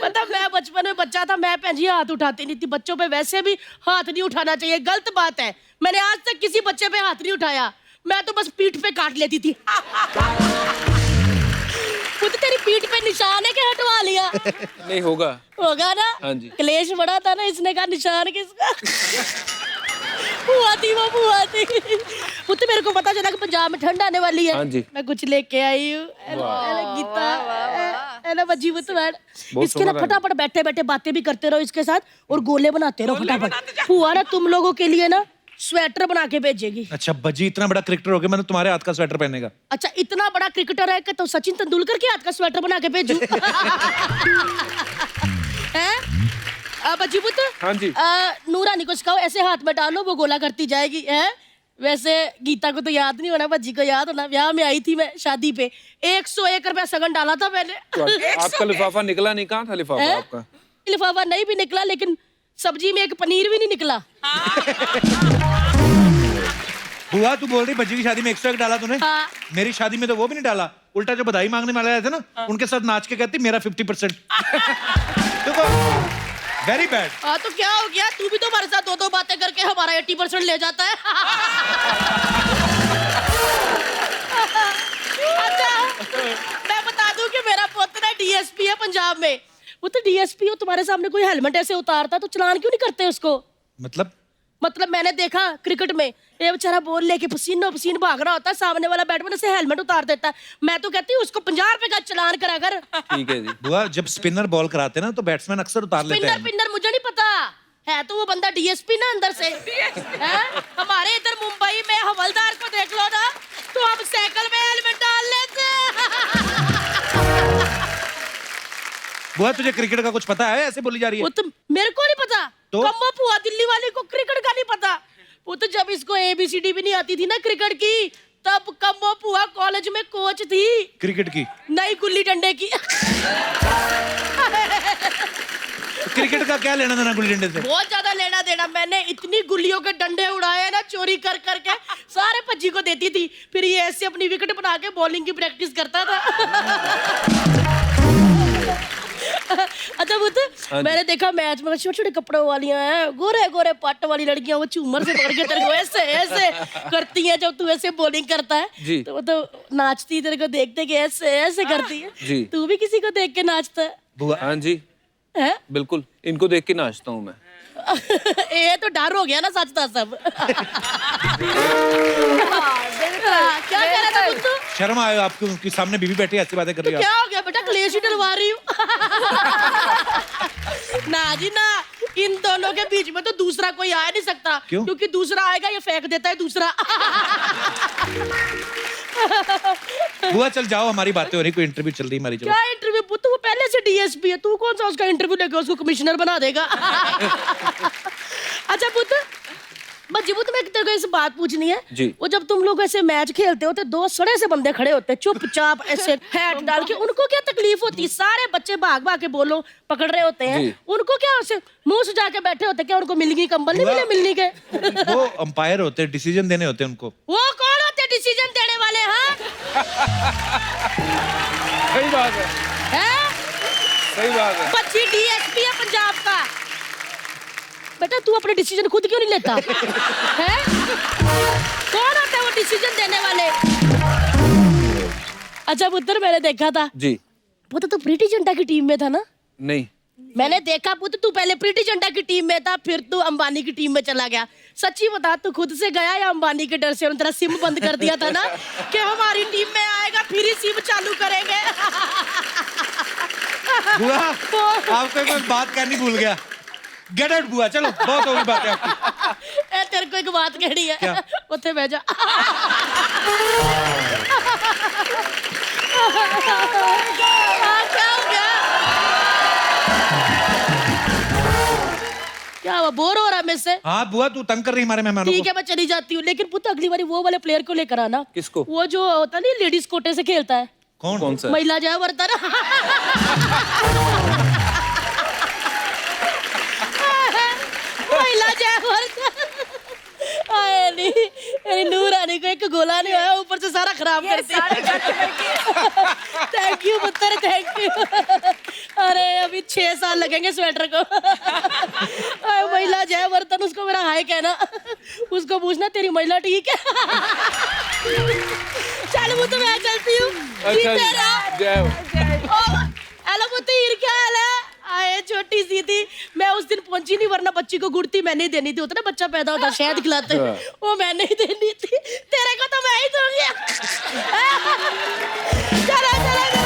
पता मैं बचपन में बच्चा था मैं भैंजी हाथ उठाती नहीं थी बच्चों पे वैसे भी हाथ नहीं उठाना चाहिए गलत बात है मैंने आज तक किसी बच्चे पे हाथ नहीं उठाया मैं तो बस पीठ पे काट लेती थी पुत्त तेरी पीठ पे निशान है क्या हटवा लिया नहीं होगा। होगा ना हाँ जी। क्लेश बड़ा था ना इसने कहा निशान किसका हुआ थी वो हुआ थी पुत्त मेरे को पता चला कि पंजाब में ठंड आने वाली है हाँ जी। मैं कुछ लेके आई हूँ गीता है ना बज्जी पुत्त बैठ इसके ना सुंदर है। फटाफट बैठे बैठे बातें भी करते रहो इसके साथ और गोले बनाते रहो फटाफट हुआ ना तुम लोगों के लिए ना स्वेटर बना के भेजेगी। अच्छा बज्जी इतना बड़ा क्रिकेटर हो गया मैंने तुम्हारे हाथ का स्वेटर पहनेगा। अच्छा इतना बड़ा क्रिकेटर है कि तो सचिन तेंदुलकर के हाथ का स्वेटर बना के भेजू हैं बज्जी पुत्त हाँ जी। नूरानी को सिखाओ ऐसे हाथ में डालो वो गोला करती जाएगी है वैसे गीता को तो याद नहीं होना बज्जी को याद होना ब्याह में आई थी मैं शादी पे 101 रुपया सगन डाला था मैंने तो आपका लिफाफा निकला नहीं कहाँ था लिफाफा हैं? आपका? लिफाफा नहीं भी निकला लेकिन सब्जी में एक पनीर भी नहीं निकला बुआ तू बोल रही बच्ची की शादी में 101 डाला तूने? हाँ। मेरी शादी में तो वो भी नहीं डाला उल्टा जो बधाई मांगने वाले आए थे ना उनके साथ नाच के कहती मेरा 50%। देखो वेरी बैड। हाँ तो क्या हो गया तू भी तो हमारे साथ दो बातें करके हमारा 80% ले जाता है अच्छा मैं बता दूं कि मेरा पुत्र है डीएसपी है पंजाब में वो तो डीएसपी हो तुम्हारे सामने कोई हेलमेट ऐसे उतारता तो चलान क्यों नहीं करते उसको मतलब मैंने देखा क्रिकेट में ये बेचारा बॉल लेके पसीनो पसीन भाग रहा होता है सामने वाला बैट्समैन से हेलमेट उतार देता है मैं तो कहती हूँ उसको 50 रुपए का चलान करा कर ठीक है जी। बुआ जब स्पिनर बॉल कराते हैं ना तो बैट्समैन अक्सर उतार लेते पिन्नर हैं। पिन्नर मुझे नहीं पता है तो वो बंदा डीएसपी ना अंदर से हैं? हमारे इधर मुंबई में हवलदार को देख लो ना तो हम साइकिल में हेलमेट डाल लेते बुआ तुझे क्रिकेट का कुछ पता है ऐसे बोली जा रही वो है? तो मेरे को नहीं पता तो? कम्बो फुआ दिल्ली वाले को क्रिकेट का नहीं पता वो तो जब इसको एबीसीडी भी नहीं आती थी ना क्रिकेट की तब कम्बो फुआ कॉलेज में कोच थी क्रिकेट की नई गुल्ली डंडे की क्रिकेट का क्या लेना देना गुल्ली डंडे से? बहुत ज्यादा लेना देना मैंने इतनी गुल्लियों के डंडे उड़ाए ना चोरी कर करके सारे भज्जी को देती थी फिर ये ऐसे अपनी विकेट बना के बॉलिंग की प्रैक्टिस करता था अच्छा वो तो मैंने देखा मैच में छोटे छोटे कपड़ों वालियां हैं गोरे गोरे पट्ट वाली लड़कियां वो झूमर से पकड़ के तेरे को ऐसे ऐसे करती हैं जब तू ऐसे बॉलिंग करता है जी। तो वो तो नाचती तेरे को देखते कि ऐसे ऐसे करती है जी। तू भी किसी को देख के नाचता है बुआ हाँ जी हैं? बिल्कुल इनको देख के नाचता हूँ मैं। ये तो डर हो गया ना सच था सब क्या कह रहा था बुद्धू शर्म आएगा आपको उनके सामने बीवी बैठी ऐसी बातें कर रही है क्या हो गया बेटा क्लेश ही डलवा रही हूँ ना जी ना इन दोनों के बीच में तो दूसरा कोई आ नहीं सकता क्यों? क्योंकि दूसरा आएगा ये फेंक देता है दूसरा बुआ चल जाओ हमारी बातें हो रही कोई इंटरव्यू चल रही हमारी चलो। क्या इंटरव्यू पुत्त वो पहले से डीएसपी है तू कौन सा उसका इंटरव्यू लेके उसको कमिश्नर बना देगा अच्छा पुत्त बच्ची पुत्त मैं तेरे को इस बात पूछनी है जी। वो जब तुम लोग ऐसे मैच खेलते हो तो दो सड़े से बंदे खड़े होते हैं चुपचाप ऐसे हैट डाल के उनको क्या तकलीफ होती है सारे बच्चे भाग भाग के बोलो पकड़ रहे होते हैं जी। उनको क्या ऐसे मुंह सजा के बैठे होते हैं क्या उनको मिलनी कंबल नहीं मिले मिलनी के वो अंपायर होते हैं डिसीजन देने होते हैं उनको। वो कौन होते डिसीजन देने वाले हाँ सही बात है हैं? सही बात है। बच्ची डीएसपी है पंजाब का बेटा तू अपने डिसीजन खुद क्यों नहीं लेता हैं? कौन होता है वो डिसीजन देने वाले अच्छा पुत्र मैंने देखा था जी पुत्र तू प्रीति जिंटा की टीम में था ना नहीं मैंने देखा पुत्र तू पहले प्रीति जिंटा की टीम में था फिर तू अंबानी की टीम में चला गया सच्ची बता तू खुद से गया या अंबानी के डर से उन्होंने तेरा सिम बंद कर दिया था ना कि हमारी टीम में आएगा फिर ही सिम चालू करेंगे बुआ आपको एक बात कहनी भूल गया गेट आउट बुआ चलो बहुत हो गई बातें आपकी। ए तेरे को एक बात कहनी है क्या? उत्थे बह जा क्या हो गया क्या हुआ बोर हो रहा है मुझसे हाँ बुआ तू तंग कर रही हमारे मेहमानों ठीक को। है मैं चली जाती हूँ लेकिन पुत्र अगली बारी वो वाले प्लेयर को लेकर आना किसको? वो जो होता नहीं लेडीज कोटे से खेलता है कौन सा? महिला जय वर्धन। महिला जय वर्धन। आए नहीं, मेरी नूर आने को एक गोला नहीं आया, ऊपर से सारा खराब कर दिया। थैंक यू पुत्र, थैंक यू। अरे अभी 6 साल लगेंगे स्वेटर को। महिला जय वर्धन, उसको मेरा हाय कहना, उसको पूछना तेरी महिला ठीक है। चल वो तो मैं चलती हूँ। अच्छा हेलो पुत्र, क्या हाल है? आए छोटी सी थी, मैं उस दिन पहुंची नहीं, वरना बच्ची को गुड़ती मैंने ही देनी थी। होता ना बच्चा पैदा होता शहद खिलाते, वो मैंने ही देनी थी। तेरे को तो मैं ही दूंगी। चलो चलो चलो,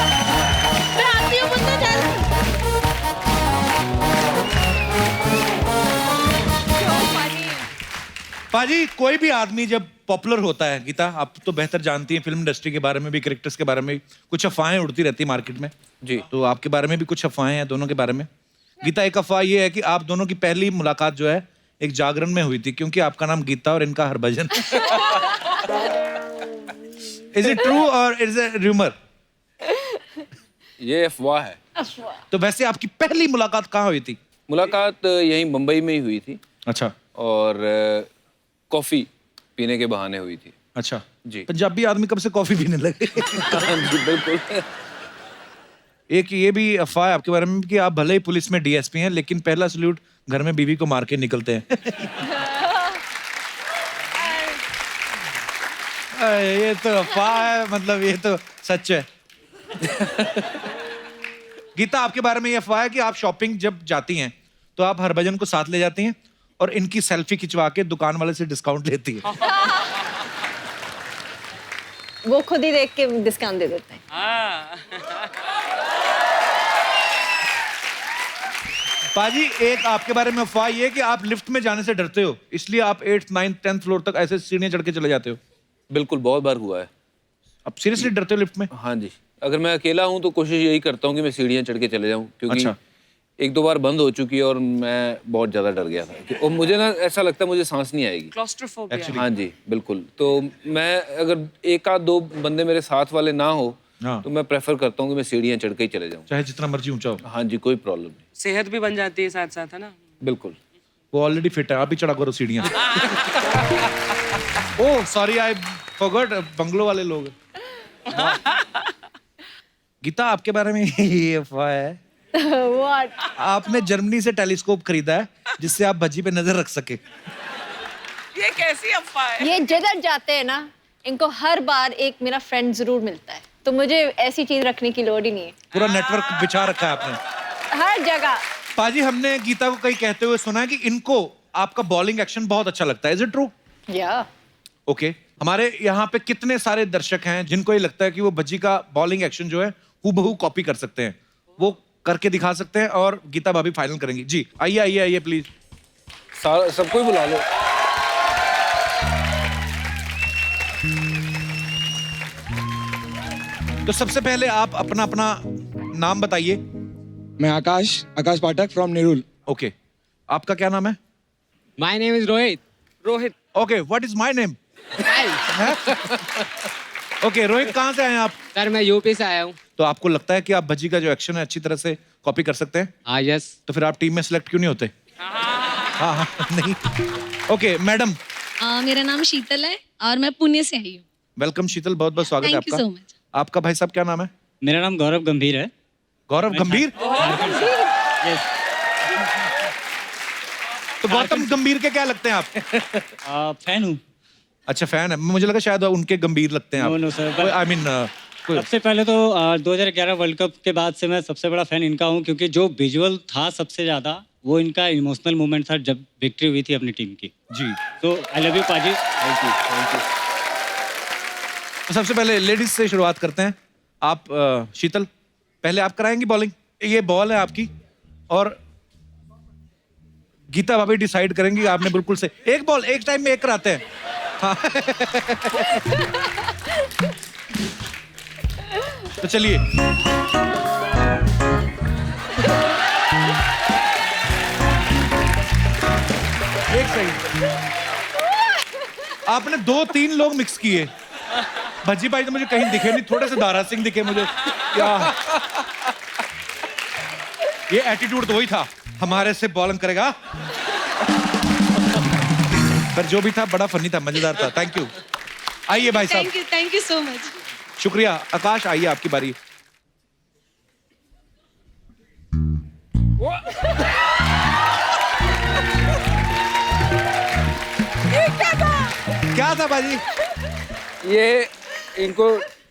मैं आती हूँ पुत्र, चल। पाजी, कोई भी आदमी जब पॉपुलर होता है, गीता आप तो बेहतर जानती हैं फिल्म इंडस्ट्री के बारे में भी, कैरेक्टर्स के बारे में, कुछ अफवाहें उड़ती रहती है मार्केट में जी। तो आपके बारे में भी कुछ अफवाहें हैं दोनों के बारे में। गीता, एक अफवाह ये है कि आप दोनों की पहली मुलाकात जो है एक जागरण में हुई थी, क्योंकि आपका नाम गीता और इनका हरभजन। इज इट ट्रू और इज इट रूमर? ये अफवाह है। तो वैसे आपकी पहली मुलाकात कहाँ हुई थी? मुलाकात यहीं मुंबई में ही हुई थी, अच्छा और कॉफी पीने के बहाने हुई थी। अच्छा जी। पंजाबी आदमी कब से कॉफी पीने लगे? जी बिल्कुल। एक ये भी अफवाह है आपके बारे में कि आप भले ही पुलिस में डीएसपी हैं, लेकिन पहला सल्यूट घर में बीवी को मार के निकलते हैं। ये तो अफवाह है, मतलब ये तो सच है। गीता, आपके बारे में ये अफवाह है कि आप शॉपिंग जब जाती हैं तो आप हरभजन को साथ ले जाती हैं और इनकी सेल्फी खिंचवा के दुकान वाले से डिस्काउंट लेती है। वो खुद ही देख के डिस्काउंट दे देते हैं। पाजी, एक आपके बारे में अफवाह ये है कि आप लिफ्ट में जाने से डरते हो, इसलिए आप 8th 9th 10th फ्लोर तक ऐसे सीढ़ियां चढ़ के चले जाते हो। बिल्कुल, बहुत बार हुआ है। अब सीरियसली डरते हो लिफ्ट में? हाँ जी, अगर मैं अकेला हूँ तो कोशिश यही करता हूँ कि मैं सीढ़ियाँ चढ़ के चले जाऊँ, क्योंकि अच्छा। 1-2 बार बंद हो चुकी है और मैं बहुत ज्यादा डर गया था और मुझे ना ऐसा लगता है मुझे सांस नहीं आएगी। क्लॉस्ट्रोफोबिया। हाँ जी बिल्कुल। तो मैं अगर 1-2 बंदे मेरे साथ वाले ना हो हाँ। तो मैं प्रेफर करता हूँ कि मैं सीढ़ियाँ चढ़ के ही चले जाऊँ। चाहे जितना मर्जी ऊंचा हो। हाँ जी, कोई प्रॉब्लम नहीं। सेहत भी बन जाती है साथ साथ, है ना? बिल्कुल। वो ऑलरेडी फिट है, आप ही चढ़ा करो सीढ़ियां। Oh sorry, I forgot, bungalow वाले लोग। गीता, आपके बारे में ये अफवाह है What? आपने जर्मनी से टेलीस्कोप खरीदा है जिससे आप भज्जी पे नजर रख सके। ये कैसी अफवाह है? ये जिधर जाते हैं ना, इनको हर बार एक मेरा फ्रेंड जरूर मिलता है, तो मुझे ऐसी चीज रखने की लोड़ ही नहीं है। पूरा नेटवर्क बिछा रखा है आपने हर जगह। पाजी। हमने गीता को कहीं कहते हुए सुना है कि इनको आपका बॉलिंग एक्शन बहुत अच्छा लगता है। Is it true? या ओके। हमारे यहाँ पे कितने सारे दर्शक हैं जिनको ये लगता है कि वो भज्जी का बॉलिंग एक्शन जो है हूबहू कॉपी कर सकते हैं, वो करके दिखा सकते हैं और गीता भाभी फाइनल करेंगी। जी आइए आइए आइए प्लीज, सबको ही बुला लो। तो सबसे पहले आप अपना अपना नाम बताइए। मैं आकाश पाठक फ्रॉम नेरुल। ओके, आपका क्या नाम है? My name is Rohit. Rohit. Okay, what is my name? Okay, Rohit कहाँ से आए हैं आप? सर मैं यूपी से आया हूँ। तो आपको लगता है कि आप भज्जी का जो एक्शन है अच्छी तरह से कॉपी कर सकते हैं? हाँ यस। तो फिर आप टीम में सिलेक्ट क्यों नहीं होते? हाँ नहीं। Okay madam. मेरा नाम शीतल है और मैं पुणे से आई हूँ। वेलकम शीतल, बहुत बहुत स्वागत है थैंक यू आपका। So much. आपका भाई साहब क्या नाम है? मेरा नाम गौरव गंभीर है। गौरव गंभीर? तो गौतम गंभीर के क्या लगते हैं आप? फैन हूँ। अच्छा फैन है, मुझे लगा शायद उनके गंभीर लगते हैं आप। नो सर, आई मीन सबसे पहले तो 2011 वर्ल्ड कप के बाद से मैं सबसे बड़ा फैन इनका हूँ, क्योंकि जो विजुअल था सबसे ज्यादा वो इनका इमोशनल मोमेंट था जब विक्ट्री हुई थी अपनी टीम की। जी। तो आई लव यू पाजी। Thank you. तो सबसे पहले लेडीज से शुरुआत करते हैं। आप शीतल, पहले आप कराएंगी बॉलिंग। ये बॉल है आपकी और गीता भाभी डिसाइड करेंगी। आपने बिल्कुल से एक बॉल एक टाइम में एक कराते हैं। हाँ। तो चलिए, एक सेकंड, आपने 2-3 लोग मिक्स किए। भज्जी भाई तो मुझे कहीं दिखे नहीं, थोड़े से दारा सिंह दिखे मुझे। क्या ये एटीट्यूड तो वही था, हमारे से बॉलिंग करेगा। पर जो भी था बड़ा फनी था, मजेदार था। Thank you. आइए भाई साहब। Thank you so much. शुक्रिया। आकाश आइए, आपकी बारी। क्या था बाजी? ये इनको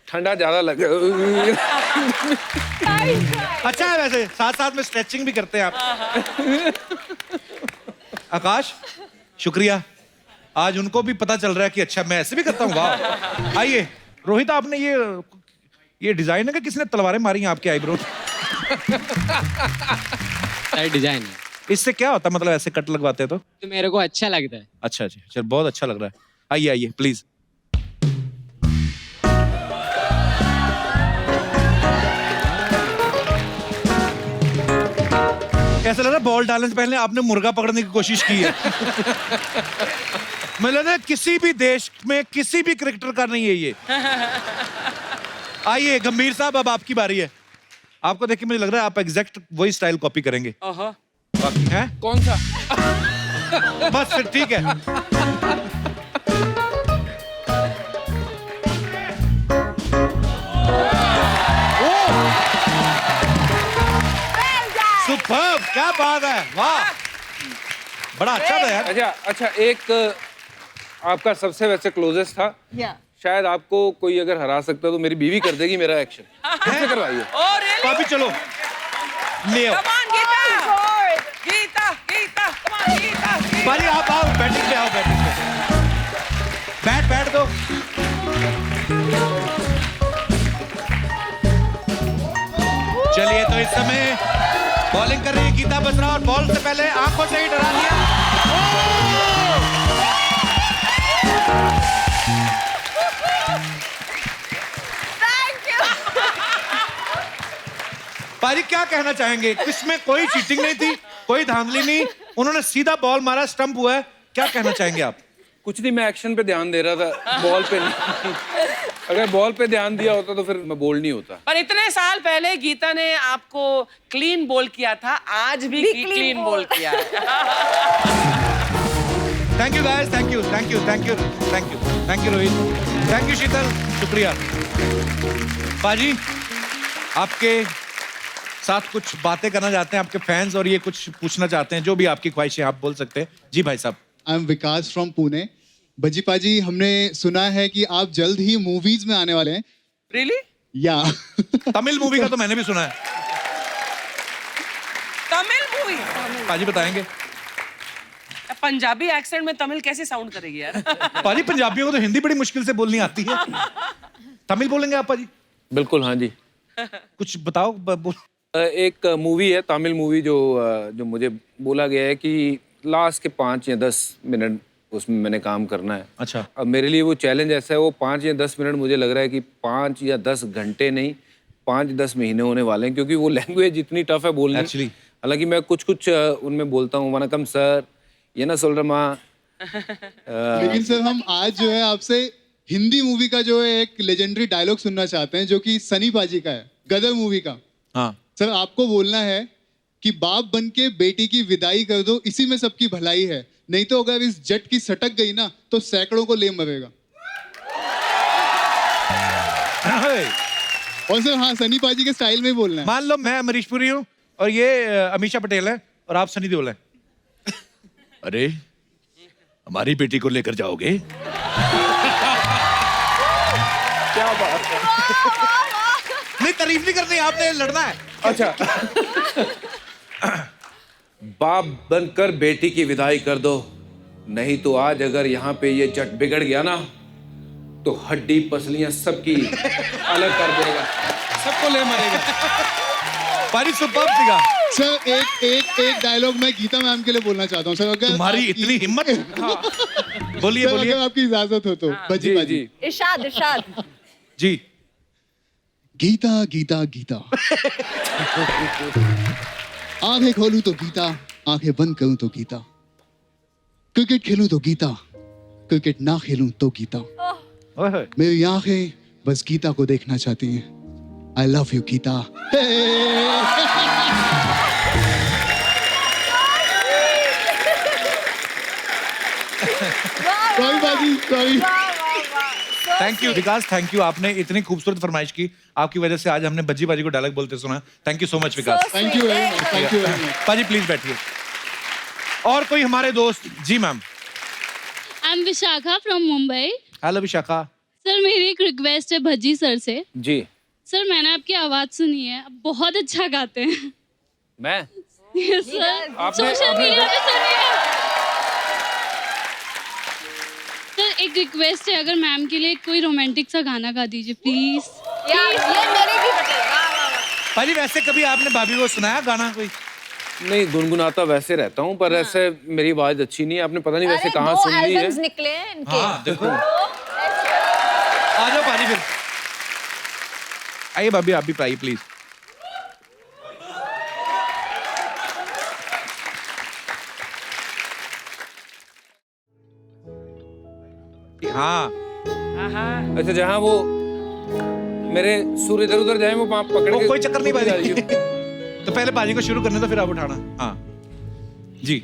ठंडा ज्यादा लगा। अच्छा है वैसे, साथ साथ में स्ट्रेचिंग भी करते हैं आप। आकाश शुक्रिया, आज उनको भी पता चल रहा है कि अच्छा मैं ऐसे भी करता हूँ। वाह। आइए रोहित, आपने ये डिजाइन है कि किसने तलवारें मारी हैं आपके आईब्रो? डिजाइन है इससे क्या होता है, मतलब ऐसे कट लगवाते हैं तो मेरे को अच्छा लगता है। अच्छा जी, चल बहुत अच्छा लग रहा है। आइए आइए प्लीज। ऐसा लग रहा है बॉल डालने से पहले आपने मुर्गा पकड़ने की कोशिश की है। मुझे लग रहा है किसी भी देश में किसी भी क्रिकेटर का नहीं है ये। आइए गंभीर साहब, अब आपकी बारी है। आपको देख के मुझे लग रहा है आप एग्जैक्ट वही स्टाइल कॉपी करेंगे। हैं? कौन सा? बस फिर ठीक है। सुपर्ब, क्या बात है, वाह बड़ा अच्छा था यार। अच्छा एक आपका सबसे वैसे क्लोजेस्ट था। शायद आपको कोई अगर हरा सकता तो मेरी बीवी कर देगी मेरा एक्शन। कैसे करवाइए? पापी चलो ले आओ। बारी आप आओ, बैटिंग पे आओ, बैटिंग पे। बैट दो। चलिए तो इस समय बॉलिंग कर रही है गीता बत्रा और बॉल से पहले आंखों से ही डरा दिया। पाजी क्या कहना चाहेंगे? इसमें कोई चीटिंग नहीं थी, कोई धांधली नहीं, उन्होंने सीधा बॉल मारा, स्टंप हुआ है। क्या कहना चाहेंगे आप? कुछ नहीं, मैं एक्शन पे ध्यान दे रहा था, बॉल पे नहीं। अगर बॉल पे ध्यान दिया होता तो फिर मैं बोल्ड नहीं होता। पर इतने साल पहले गीता ने आपको क्लीन बोल किया था, आज भी क्लीन बोल किया है। Thank you guys, thank you thank you thank you thank you thank you Rohit, thank you Sheetal, शुक्रिया। पाजी आपके साथ कुछ बातें करना चाहते हैं आपके फैंस, और ये कुछ पूछना चाहते हैं, जो भी आपकी ख्वाहिश है आप बोल सकते हैं। जी भाई साहब। I am Vikas from Pune. Bhajji पाजी, हमने सुना है कि आप जल्द ही मूवीज में आने वाले हैं। Really? या तमिल मूवी का तो मैंने भी सुना है। तमिल मूवी? पाजी बताएंगे। पंजाबी एक्सेंट में तमिल कैसे साउंड करेगी यार? पाजी पंजाबियों को तो हिंदी बड़ी मुश्किल से बोलनी आती है, तमिल बोलेंगे आप पाजी? बिल्कुल, हाँ जी। कुछ बताओ। एक मूवी है, तमिल मूवी, जो मुझे बोला गया है कि लास्ट के 5 या 10 मिनट उसमें मैंने काम करना है। अच्छा। अब मेरे लिए वो चैलेंज ऐसा है, वो 5 या 10 मिनट मुझे लग रहा है कि 5 या 10 घंटे नहीं, 5-10 महीने होने वाले हैं, क्योंकि वो लैंग्वेज इतनी टफ है बोलनी। एक्चुअली हालांकि मैं कुछ उनमें बोलता हूँ, वनकम सर, ये ना सोल रमा। लेकिन सर हम आज जो है आपसे हिंदी मूवी का जो है एक लेजेंडरी डायलॉग सुनना चाहते हैं, जो कि सनी पाजी का है, गदर मूवी का। हाँ सर आपको बोलना है कि बाप बन के बेटी की विदाई कर दो, इसी में सबकी भलाई है, नहीं तो अगर इस जट की सटक गई ना तो सैकड़ों को ले मरेगा। और सर हाँ, सनी पाजी के स्टाइल में ही बोलना है। मान लो मैं अमरीश पुरी हूँ और ये अमीषा पटेल है और आप सनी देओल हैं। अरे हमारी बेटी को लेकर जाओगे? क्या बात है। नहीं, तारीफ नहीं करनी, आपने लड़ना है। अच्छा। बाप बनकर बेटी की विदाई कर दो, नहीं तो आज अगर यहाँ पे ये जट बिगड़ गया ना तो हड्डी पसलियां सबकी अलग कर देगा, सबको ले मरेगा। पारी सुपर्ब सीगा। सर एक डायलॉग मैं गीता मैम के लिए बोलना चाहता हूँ सर, अगर तुम्हारी इतनी हिम्मत। बोलिए बोलिए। अगर आपकी इजाजत हो तो। भज्जी पाजी इरशाद जी। गीता गीता गीता, आंखें खोलूं तो गीता, आंखें बंद करूं तो गीता, क्रिकेट खेलूं तो गीता, क्रिकेट ना खेलूं तो गीता, मेरी आंखें बस गीता को देखना चाहती हैं। I love you Geeta. Sorry बाजी, sorry. Thank you Vikas, thank you. आपने इतनी खूबसूरत फरमाइश की, आपकी वजह से आज हमने बज्जी बाजी को डायलॉग बोलते सुना। Thank you so much Vikas. Thank you very much, thank you very much. बाजी प्लीज बैठिए। और कोई हमारे दोस्त? जी ma'am. I am Vishakha from Mumbai. Hello Vishakha. Sir मेरी एक रिक्वेस्ट है भज्जी सर से। जी। सर मैंने आपकी आवाज सुनी है, आप बहुत अच्छा गाते हैं। मैं यस सर, आपने- सोशल मीडिया पे सुनी है। सर एक रिक्वेस्ट है, अगर मैम के लिए कोई रोमांटिक सा गाना गा दीजिए प्लीज। यार ये मेरे भी बटे। वाह वाह वाह। भाजी वैसे कभी आपने भाभी को सुनाया गाना कोई? नहीं, गुनगुनाता वैसे रहता हूँ, पर ऐसे मेरी आवाज अच्छी नहीं है। आपने पता नहीं वैसे अरे कहाँ 2 सुन ली है। एल्बम्स निकले हैं इनके। हाँ देखो। आ जाओ भाजी फिर। आइए भाभी आप भी आइए प्लीज। हाँ अच्छा, जहाँ वो मेरे सुर इधर उधर जाए वो पकड़ वो के कोई चक्कर नहीं उड़ जा भाजी। रही है। तो पहले भाजी को शुरू करने तो फिर आप उठाना। हाँ जी।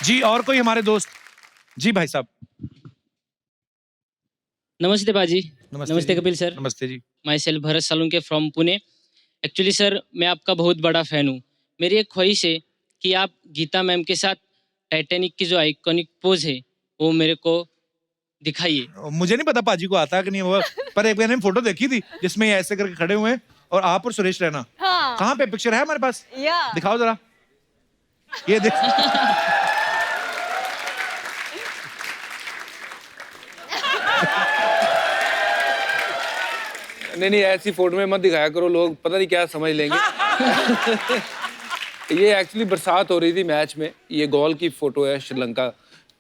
जी और कोई हमारे दोस्त? जी भाई साहब। नमस्ते बाजी। नमस्ते नमस्ते जी। कपिल सर। नमस्ते जी। Myself Bharat Salunke from Pune. Actually sir मैं आपका बहुत बड़ा फैन हूँ। मेरी एक ख्वाहिश है कि आप गीता मैम के साथ टाइटैनिक की जो आइकॉनिक पोज है वो मेरे को दिखाइए। मुझे नहीं पता पाजी को आता है कि नहीं वो, पर एक मैंने फोटो देखी थी जिसमें ये ऐसे करके खड़े हुए हैं और आप और सुरेश रैना। हाँ। कहाँ पे पिक्चर है हमारे पास? या दिखाओ जरा। ये देख। नहीं, ऐसी फोटो में मत दिखाया करो, लोग पता नहीं क्या समझ लेंगे। ये एक्चुअली बरसात हो रही थी मैच में। ये गोल की फोटो है, श्रीलंका।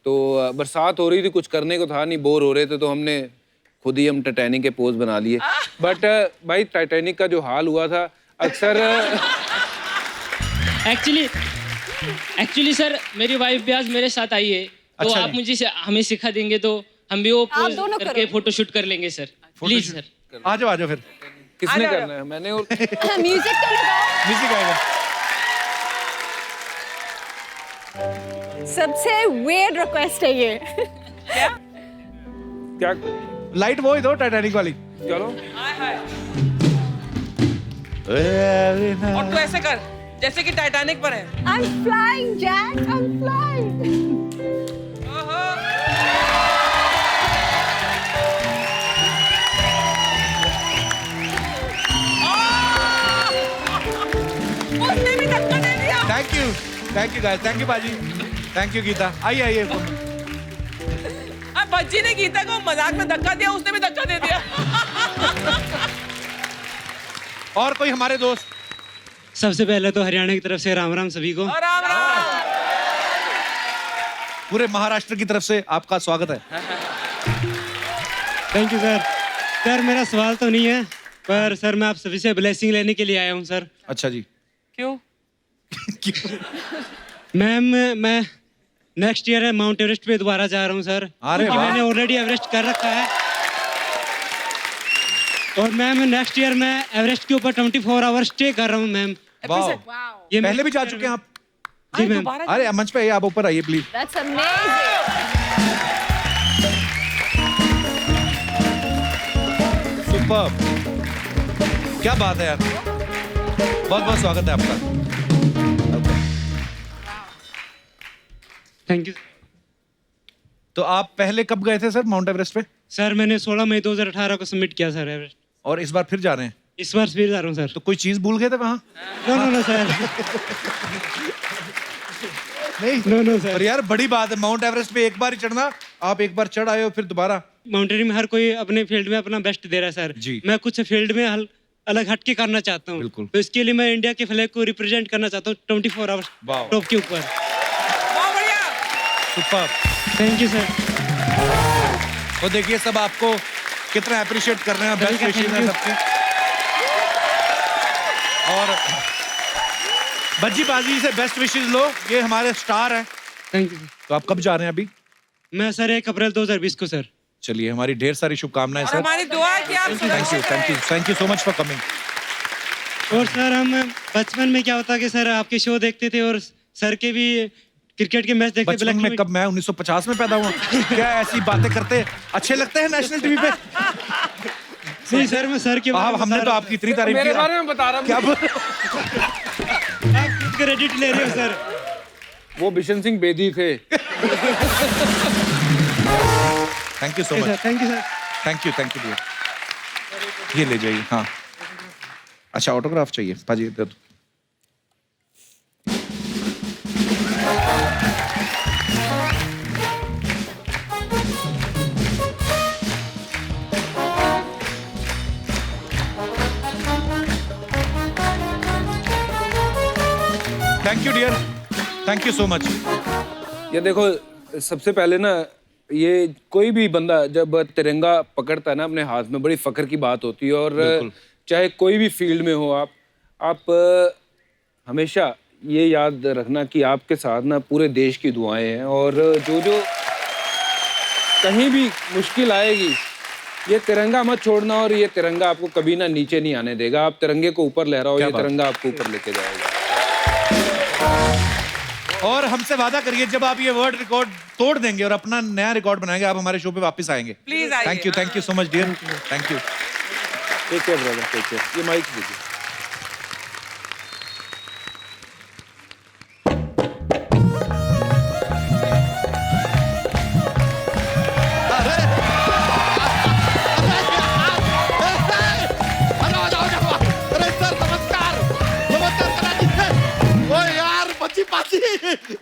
तो बरसात हो रही थी, कुछ करने को था नहीं, बोर हो रहे थे, तो हमने खुद ही हम टाइटैनिक के पोज बना लिए। बट भाई टाइटैनिक का जो हाल हुआ था अक्सर एक्चुअली सर मेरी वाइफ भी आज मेरे साथ आई है, तो अच्छा आप जी। मुझे हमें सिखा देंगे तो हम भी वो आप पोज दोनों करके करो। फोटो शूट कर लेंगे सर। Please sir. आ जाओ फिर। किसने करना है? मैंने और म्यूजिक तो लगाओ। म्यूजिक आएगा। सबसे weird रिक्वेस्ट है ये। क्या? लाइट वो ही दो टाइटैनिक वाली। चलो। और तू ऐसे कर जैसे कि टाइटैनिक पर है। I'm flying, Jack. I'm flying. उसने भी धक्का दे दिया। Thank you guys, thank you बाजी, थैंक यू गीता। आइए अब बच्ची ने गीता को मजाक में धक्का दिया, उसने भी धक्का दे दिया। और कोई हमारे दोस्त? सबसे पहले तो हरियाणा की तरफ से राम राम सभी को। राम राम। पूरे महाराष्ट्र की तरफ से आपका स्वागत है। Thank you sir. सर मेरा सवाल तो नहीं है, पर सर मैं आप सभी से ब्लेसिंग लेने के लिए आया हूँ सर। अच्छा जी। क्यों? मैम मैं नेक्स्ट ईयर माउंट एवरेस्ट पे दोबारा जा रहा हूँ सर। अरे क्योंकि वाह। मैंने ऑलरेडी एवरेस्ट कर रखा है। और मैम नेक्स्ट ईयर मैं एवरेस्ट के ऊपर 24 आवर्स स्टे कर रहा हूँ मैम। वाह। ये पहले भी जा चुके हैं आप? जी मैम। अरे मंच पे आइए, आप ऊपर आइए प्लीज। That's amazing. सुपर्ब। क्या बात है यार, बहुत बहुत स्वागत है आपका। Thank you. तो आप पहले कब गए थे सर माउंट एवरेस्ट पे? सर मैंने 16 मई 2018 को सबमिट किया सर एवरेस्ट। और इस बार फिर जा रहे हैं? इस बार फिर जा रहा हूँ सर। तो कोई चीज भूल गए थे वहाँ? No sir. नहीं नो सर। और यार बड़ी बात है, माउंट एवरेस्ट पे एक बार ही चढ़ना, आप एक बार चढ़ आए हो फिर दोबारा। माउंटेनिंग में हर कोई अपने फील्ड में अपना बेस्ट दे रहा है सर। जी। मैं कुछ फील्ड में अलग हटके करना चाहता हूँ। बिल्कुल। तो इसके लिए मैं इंडिया के फ्लैग को रिप्रेजेंट करना चाहता हूँ 24 आवर्स वाह। टॉप के ऊपर। बहुत बढ़िया। सुपर्ब। Thank you sir. तो देखिए सब आपको कितना अप्रिशिएट कर रहे हैं, बेस्ट विशेस हैं सबके। और बज्जी बाजी से बेस्ट विशेस लो, ये हमारे स्टार हैं। Thank you. तो आप कब जा रहे हैं अभी? मैं सर 1 अप्रैल 2020 को सर। चलिए, हमारी ढेर सारी शुभकामनाएं और सर। हमारी दुआ है कि आप thank you so much for coming. और सर हम बचपन में क्या होता कि सर आपके शो देखते थे और सर के भी क्रिकेट के मैच देखते। बचपन में कब? मैं 1950 में पैदा हुआ। क्या ऐसी बातें करते अच्छे लगते हैं नेशनल टीवी पे? नहीं सर, मैं सर के हमने तो आपकी इतनी तारीफ की। मेरे बारे में बता रहा हूँ। क्या क्रेडिट ले रहे हो सर? वो बिशन सिंह बेदी थे। Thank you so much. Thank you sir. Thank you dear. ये ले जाइए। हाँ, अच्छा ऑटोग्राफ चाहिए पाजी? दे दो। Thank you dear, thank you so much. ये देखो, सबसे पहले ना, ये कोई भी बंदा जब तिरंगा पकड़ता है ना अपने हाथ में, बड़ी फख्र की बात होती है। और चाहे कोई भी फील्ड में हो आप हमेशा ये याद रखना कि आपके साथ ना पूरे देश की दुआएं हैं। और जो कहीं भी मुश्किल आएगी, ये तिरंगा मत छोड़ना। और ये तिरंगा आपको कभी ना नीचे नहीं आने देगा। आप तिरंगे को ऊपर लहराओ, ये तिरंगा आपको ऊपर लेके जाएगा। और हमसे वादा करिए, जब आप ये वर्ल्ड रिकॉर्ड तोड़ देंगे और अपना नया रिकॉर्ड बनाएंगे, आप हमारे शो पे वापस आएंगे। प्लीज आइए। Thank you so much dear. Thank you. Take care brother, take care. ये माइक दीजिए।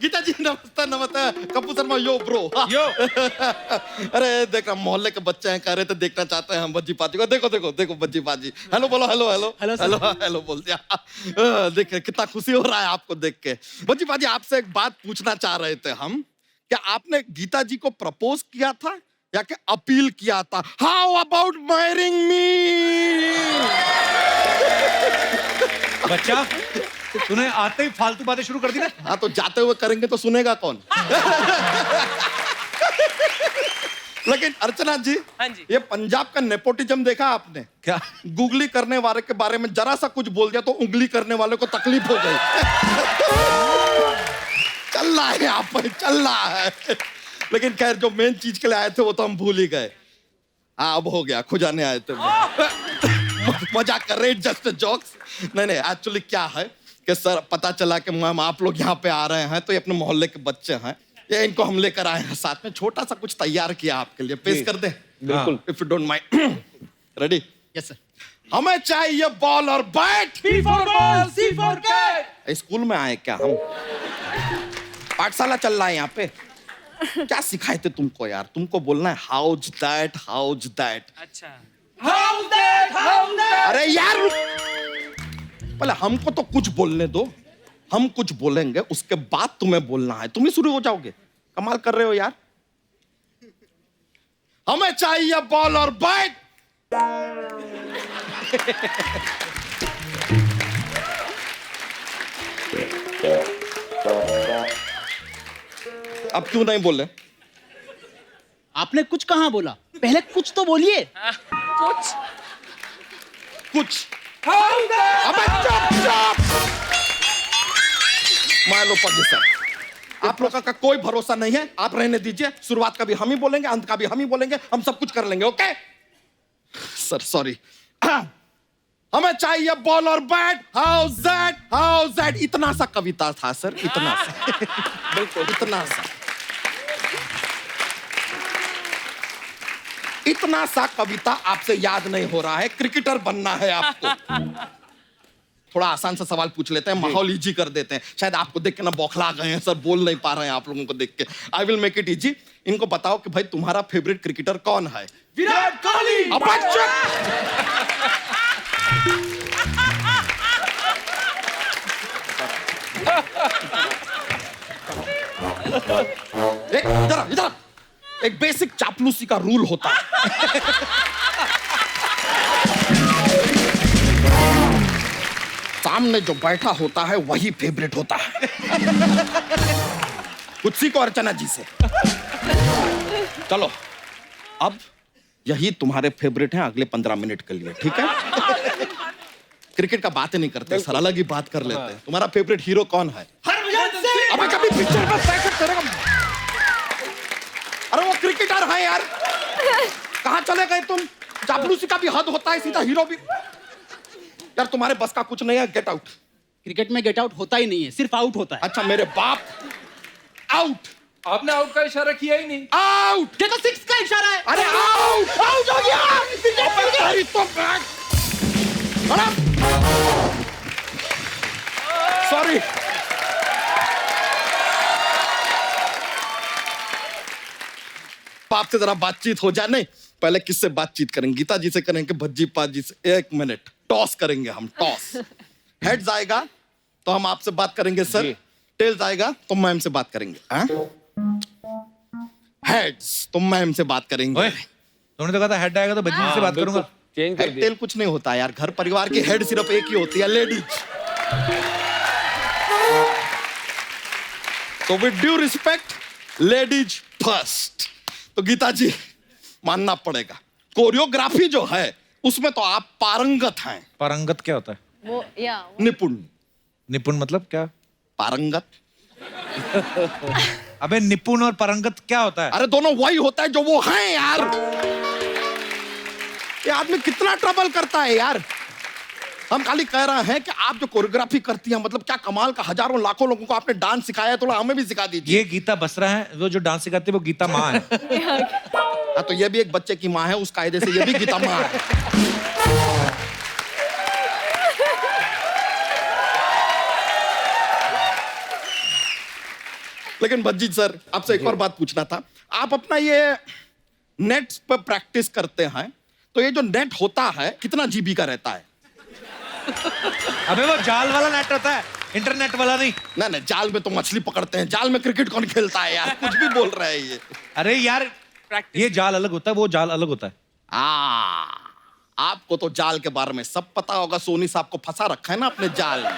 गीता जी नमस्ते। नमस्ते Kapoor Sharma. Yo bro yo. अरे देख रहा, मोहल्ले के बच्चे हैं, कह रहे थे देखना चाहते हैं हम बज्जी पाजी को। देखो देखो देखो बज्जी पाजी। हेलो बोलो। हेलो हेलो हेलो हेलो बोल दिया। देखिए कितना खुशी हो रहा है आपको देख के। बज्जी पाजी, आपसे एक बात पूछना चाह रहे थे हम, क्या आपने गीता जी को प्रपोज किया था या कि अपील किया था? हाउ अबाउट मैरिंग मी? बच्चा, तूने आते ही फालतू बातें शुरू कर दी ना। हाँ, तो जाते हुए करेंगे तो सुनेगा कौन? लेकिन अर्चना जी, हाँ जी, ये पंजाब का नेपोटिज्म देखा आपने क्या? गूगली करने वाले के बारे में जरा सा कुछ बोल दिया तो उंगली करने वाले को तकलीफ हो गई। चल रहा है यहाँ पर, चल रहा है। लेकिन खैर, जो मेन चीज के लिए आए थे वो तो हम भूल ही गए। हाँ, अब हो गया, खुजाने आए थे। मजाक कर रहे, जस्ट जोक्स। नहीं, एक्चुअली क्या है कि सर, पता चला कि मैम आप लोग यहाँ पे आ रहे हैं, तो ये अपने मोहल्ले के बच्चे हैं, ये इनको हम लेकर आए हैं साथ में। छोटा सा कुछ तैयार किया आपके लिए, पेश कर दे? बिल्कुल, if you don't mind. Ready? Yes sir. हमें चाहिए बॉल और bat. B for ball, C for cat। School में आए क्या हम? पाठशाला चल रहा है यहाँ पे। क्या सिखाए थे तुमको यार? तुमको बोलना है हाउज दैट, हाउज दैट। अच्छा, हाउ दैट, हाउ दैट। अरे यार, पहले हमको तो कुछ बोलने दो, हम कुछ बोलेंगे, उसके बाद तुम्हें बोलना है। तुम ही शुरू हो जाओगे, कमाल कर रहे हो यार। हमें चाहिए बॉल और बैट। अब क्यों नहीं बोले? आपने कुछ कहाँ बोला? पहले कुछ तो बोलिए। कुछ कुछ। अबे चुप चुप। मान लो सर, आप लोगों का कोई भरोसा नहीं है, आप रहने दीजिए। शुरुआत का भी हम ही बोलेंगे, अंत का भी हम ही बोलेंगे, हम सब कुछ कर लेंगे। Okay sir, sorry. हमें चाहिए बॉल और bat. House that, house that. इतना सा कविता था सर, इतना सा। बिल्कुल इतना सा, इतना सा कविता आपसे याद नहीं हो रहा है। क्रिकेटर बनना है आपको। थोड़ा आसान सा सवाल पूछ लेते हैं, माहौल इजी कर देते हैं। शायद आपको देख के ना बौखला गए हैं सर, बोल नहीं पा रहे हैं आप लोगों को देख के। I will make it easy. इनको बताओ कि भाई तुम्हारा फेवरेट क्रिकेटर कौन है? विराट कोहली। इधर इधर, एक बेसिक चापलूसी का रूल होता है। सामने जो बैठा होता है वही फेवरेट होता है। कुछ सीखो अर्चना जी से। चलो अब यही तुम्हारे फेवरेट हैं अगले 15 मिनट के लिए, ठीक है? क्रिकेट का बात ही नहीं करते सर, अलग ही बात कर लेते हैं। तुम्हारा फेवरेट हीरो कौन है? अबे कभी पिक्चर में पैकेट करेगा। अरे वो क्रिकेटर है यार, कहाँ चले गए तुम? चापलूसी का भी हद होता है, सीधा हीरो भी। यार तुम्हारे बस का कुछ नहीं है, गेट आउट। क्रिकेट में गेट आउट होता ही नहीं है, सिर्फ आउट होता है। अच्छा मेरे बाप, आउट। आपने आउट का इशारा किया ही नहीं। आउट, ये तो 6 का इशारा है। अरे आउट, आउट हो गया। सॉरी। बाप से जरा बातचीत हो जाए। नहीं, पहले किससे बातचीत करेंगे? गीता जी से करेंगे, भज्जी पाजी से? 1 मिनट, टॉस करेंगे हम, टॉस। हेड्स आएगा तो हम आपसे बात करेंगे सर, टेल्स आएगा तो मैम से बात करेंगे। हेड्स तो मैम से बात करेंगे। तुमने तो कहा था हेड आएगा तो भज्जी से बात करूंगा। चेंज कर हेड टेल कुछ नहीं होता यार, घर परिवार की हेड सिर्फ एक ही होती है, लेडीज। तो with due respect, ladies first. तो गीता जी मानना पड़ेगा, कोरियोग्राफी जो है उसमें तो आप पारंगत हैं। पारंगत क्या होता है? वो निपुण। निपुण मतलब क्या? पारंगत। अबे निपुण और पारंगत क्या होता है? अरे दोनों वही होता है जो वो हैं यार। ये आदमी कितना ट्रबल करता है यार। हम खाली कह रहे हैं कि आप जो कोरियोग्राफी करती हैं, मतलब क्या कमाल का, हजारों लाखों लोगों को आपने डांस सिखाया है, थोड़ा हमें भी सिखा दीजिए। ये गीता बसरा है, वो जो डांस सिखाती है वो गीता माँ है। हाँ तो ये भी एक बच्चे की माँ है, उस कायदे से ये भी गीता माँ है। लेकिन भज्जी सर, आपसे एक और बात पूछना था। आप अपना ये नेट पर प्रैक्टिस करते हैं, तो ये जो नेट होता है कितना जीबी का रहता है? अबे वो जाल वाला नेट रहता है, इंटरनेट वाला नहीं। नहीं, जाल में तो मछली पकड़ते हैं, जाल में क्रिकेट कौन खेलता है यार? कुछ भी बोल रहे हैं ये। अरे यार ये जाल अलग होता है, वो जाल अलग होता है। आपको तो जाल के बारे में सब पता होगा, सोनी साहब को फंसा रखा है ना अपने जाल में।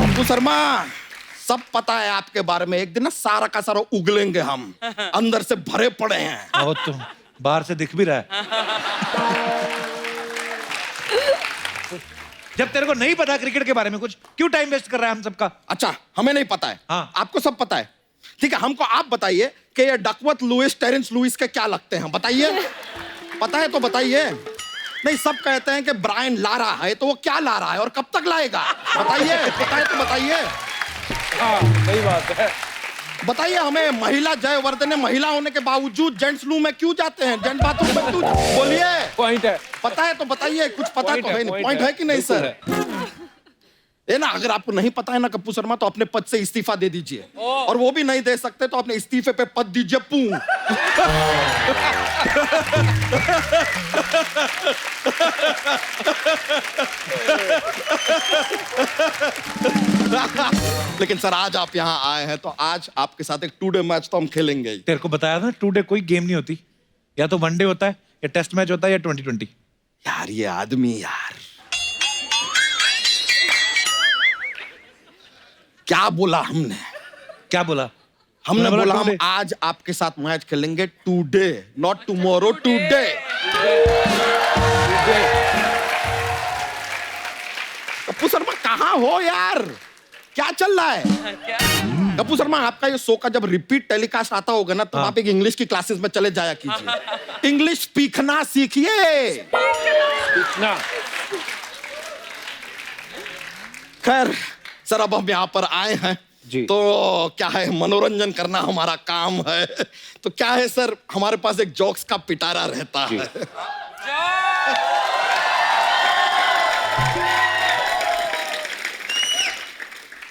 अब्बू शर्मा, सब पता है आपके बारे में। एक दिन ना सारा का सारा उगलेंगे हम, अंदर से भरे पड़े हैं। और तुम बाहर से दिख भी रहा है। जब तेरे को नहीं पता क्रिकेट के बारे में कुछ, क्यों टाइम वेस्ट कर रहा है हम सबका? अच्छा, हमें नहीं पता है। हाँ। आपको सब पता है। ठीक है, हमको आप बताइए कि ये डकवर्थ लुइस, टेरेंस लुइस के क्या लगते हैं, बताइए। पता है तो बताइए। नहीं, सब कहते हैं कि ब्रायन ला रहा है, तो वो क्या ला रहा है और कब तक लाएगा? बताइए, पता है तो बताइए। हाँ, सही बात है। बताइए हमें, महिला जयवर्धने महिला होने के बावजूद जेंट्स रूम में क्यों जाते हैं, जेंट्स बाथरूम में क्यों? बोलिए। पॉइंट है। पता है तो बताइए, कुछ पता Point तो है, है नहीं। point पॉइंट है। है कि नहीं सर? ये ना, अगर आपको नहीं पता है ना कप्पू शर्मा, तो अपने पद से इस्तीफा दे दीजिए। और वो भी नहीं दे सकते तो अपने इस्तीफे पे पद दीजिए पू। लेकिन सर आज आप यहाँ आए हैं, तो आज आपके साथ एक 2 डे मैच तो हम खेलेंगे ही। तेरे को बताया था 2 डे कोई गेम नहीं होती, या तो 1 डे होता है, या टेस्ट मैच होता है, या 2020। यार ये आदमी यार, क्या बोला हमने? क्या बोला? हमने बोला हम 2 डे। आज आपके साथ मैच खेलेंगे, 2 day, not tomorrow, 2 day. Kappu Sharma कहाँ हो यार? क्या चल रहा है? कप्पू शर्मा, आपका ये शो का जब रिपीट टेलीकास्ट आता होगा ना, तब आप एक इंग्लिश की क्लासेस में चले जाया कीजिए। इंग्लिश सीखना सीखिए। खैर सर, अब हम यहाँ पर आए हैं तो क्या है, मनोरंजन करना हमारा काम है। तो क्या है सर, हमारे पास एक जोक्स का पिटारा रहता है।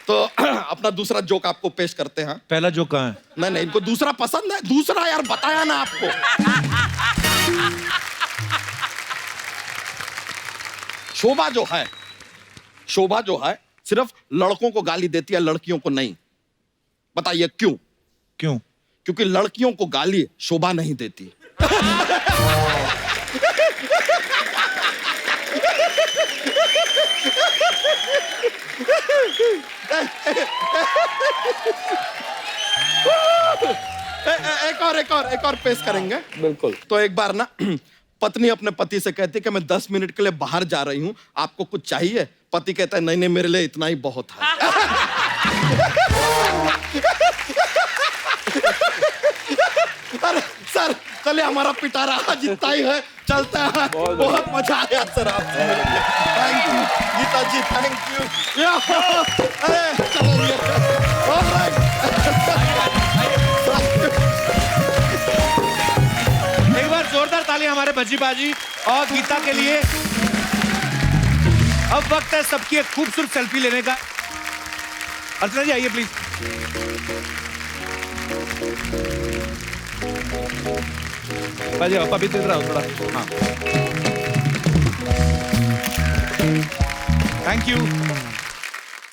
तो अपना दूसरा जोक आपको पेश करते हैं। पहला जोक कहाँ है? नहीं, इनको दूसरा पसंद है। दूसरा यार बताया ना आपको। शोभा जो है सिर्फ लड़कों को गाली देती है, लड़कियों को नहीं। बताइए क्यों? क्यों? क्योंकि लड़कियों को गाली शोभा नहीं देती। एक और पेश करेंगे। बिल्कुल। तो एक बार ना पत्नी अपने पति से कहती है कि मैं 10 मिनट के लिए बाहर जा रही हूँ, आपको कुछ चाहिए? पति कहता है नहीं नहीं, मेरे लिए इतना ही बहुत है। अरे सर चलिए, हमारा पिटारा आज इतना ही है, चलता है। बहुत मजा आया सर आपसे मिलके। Thank you Geeta ji, thank you. अरे चलेंगे। एक बार जोरदार ताली हमारे भज्जी बाजी और गीता के लिए। अब वक्त है सबकी एक खूबसूरत सेल्फी लेने का। अर्चना जी आइए प्लीज। बाजी आप अभी इधर आओ थोड़ा। हाँ, थैंक यू।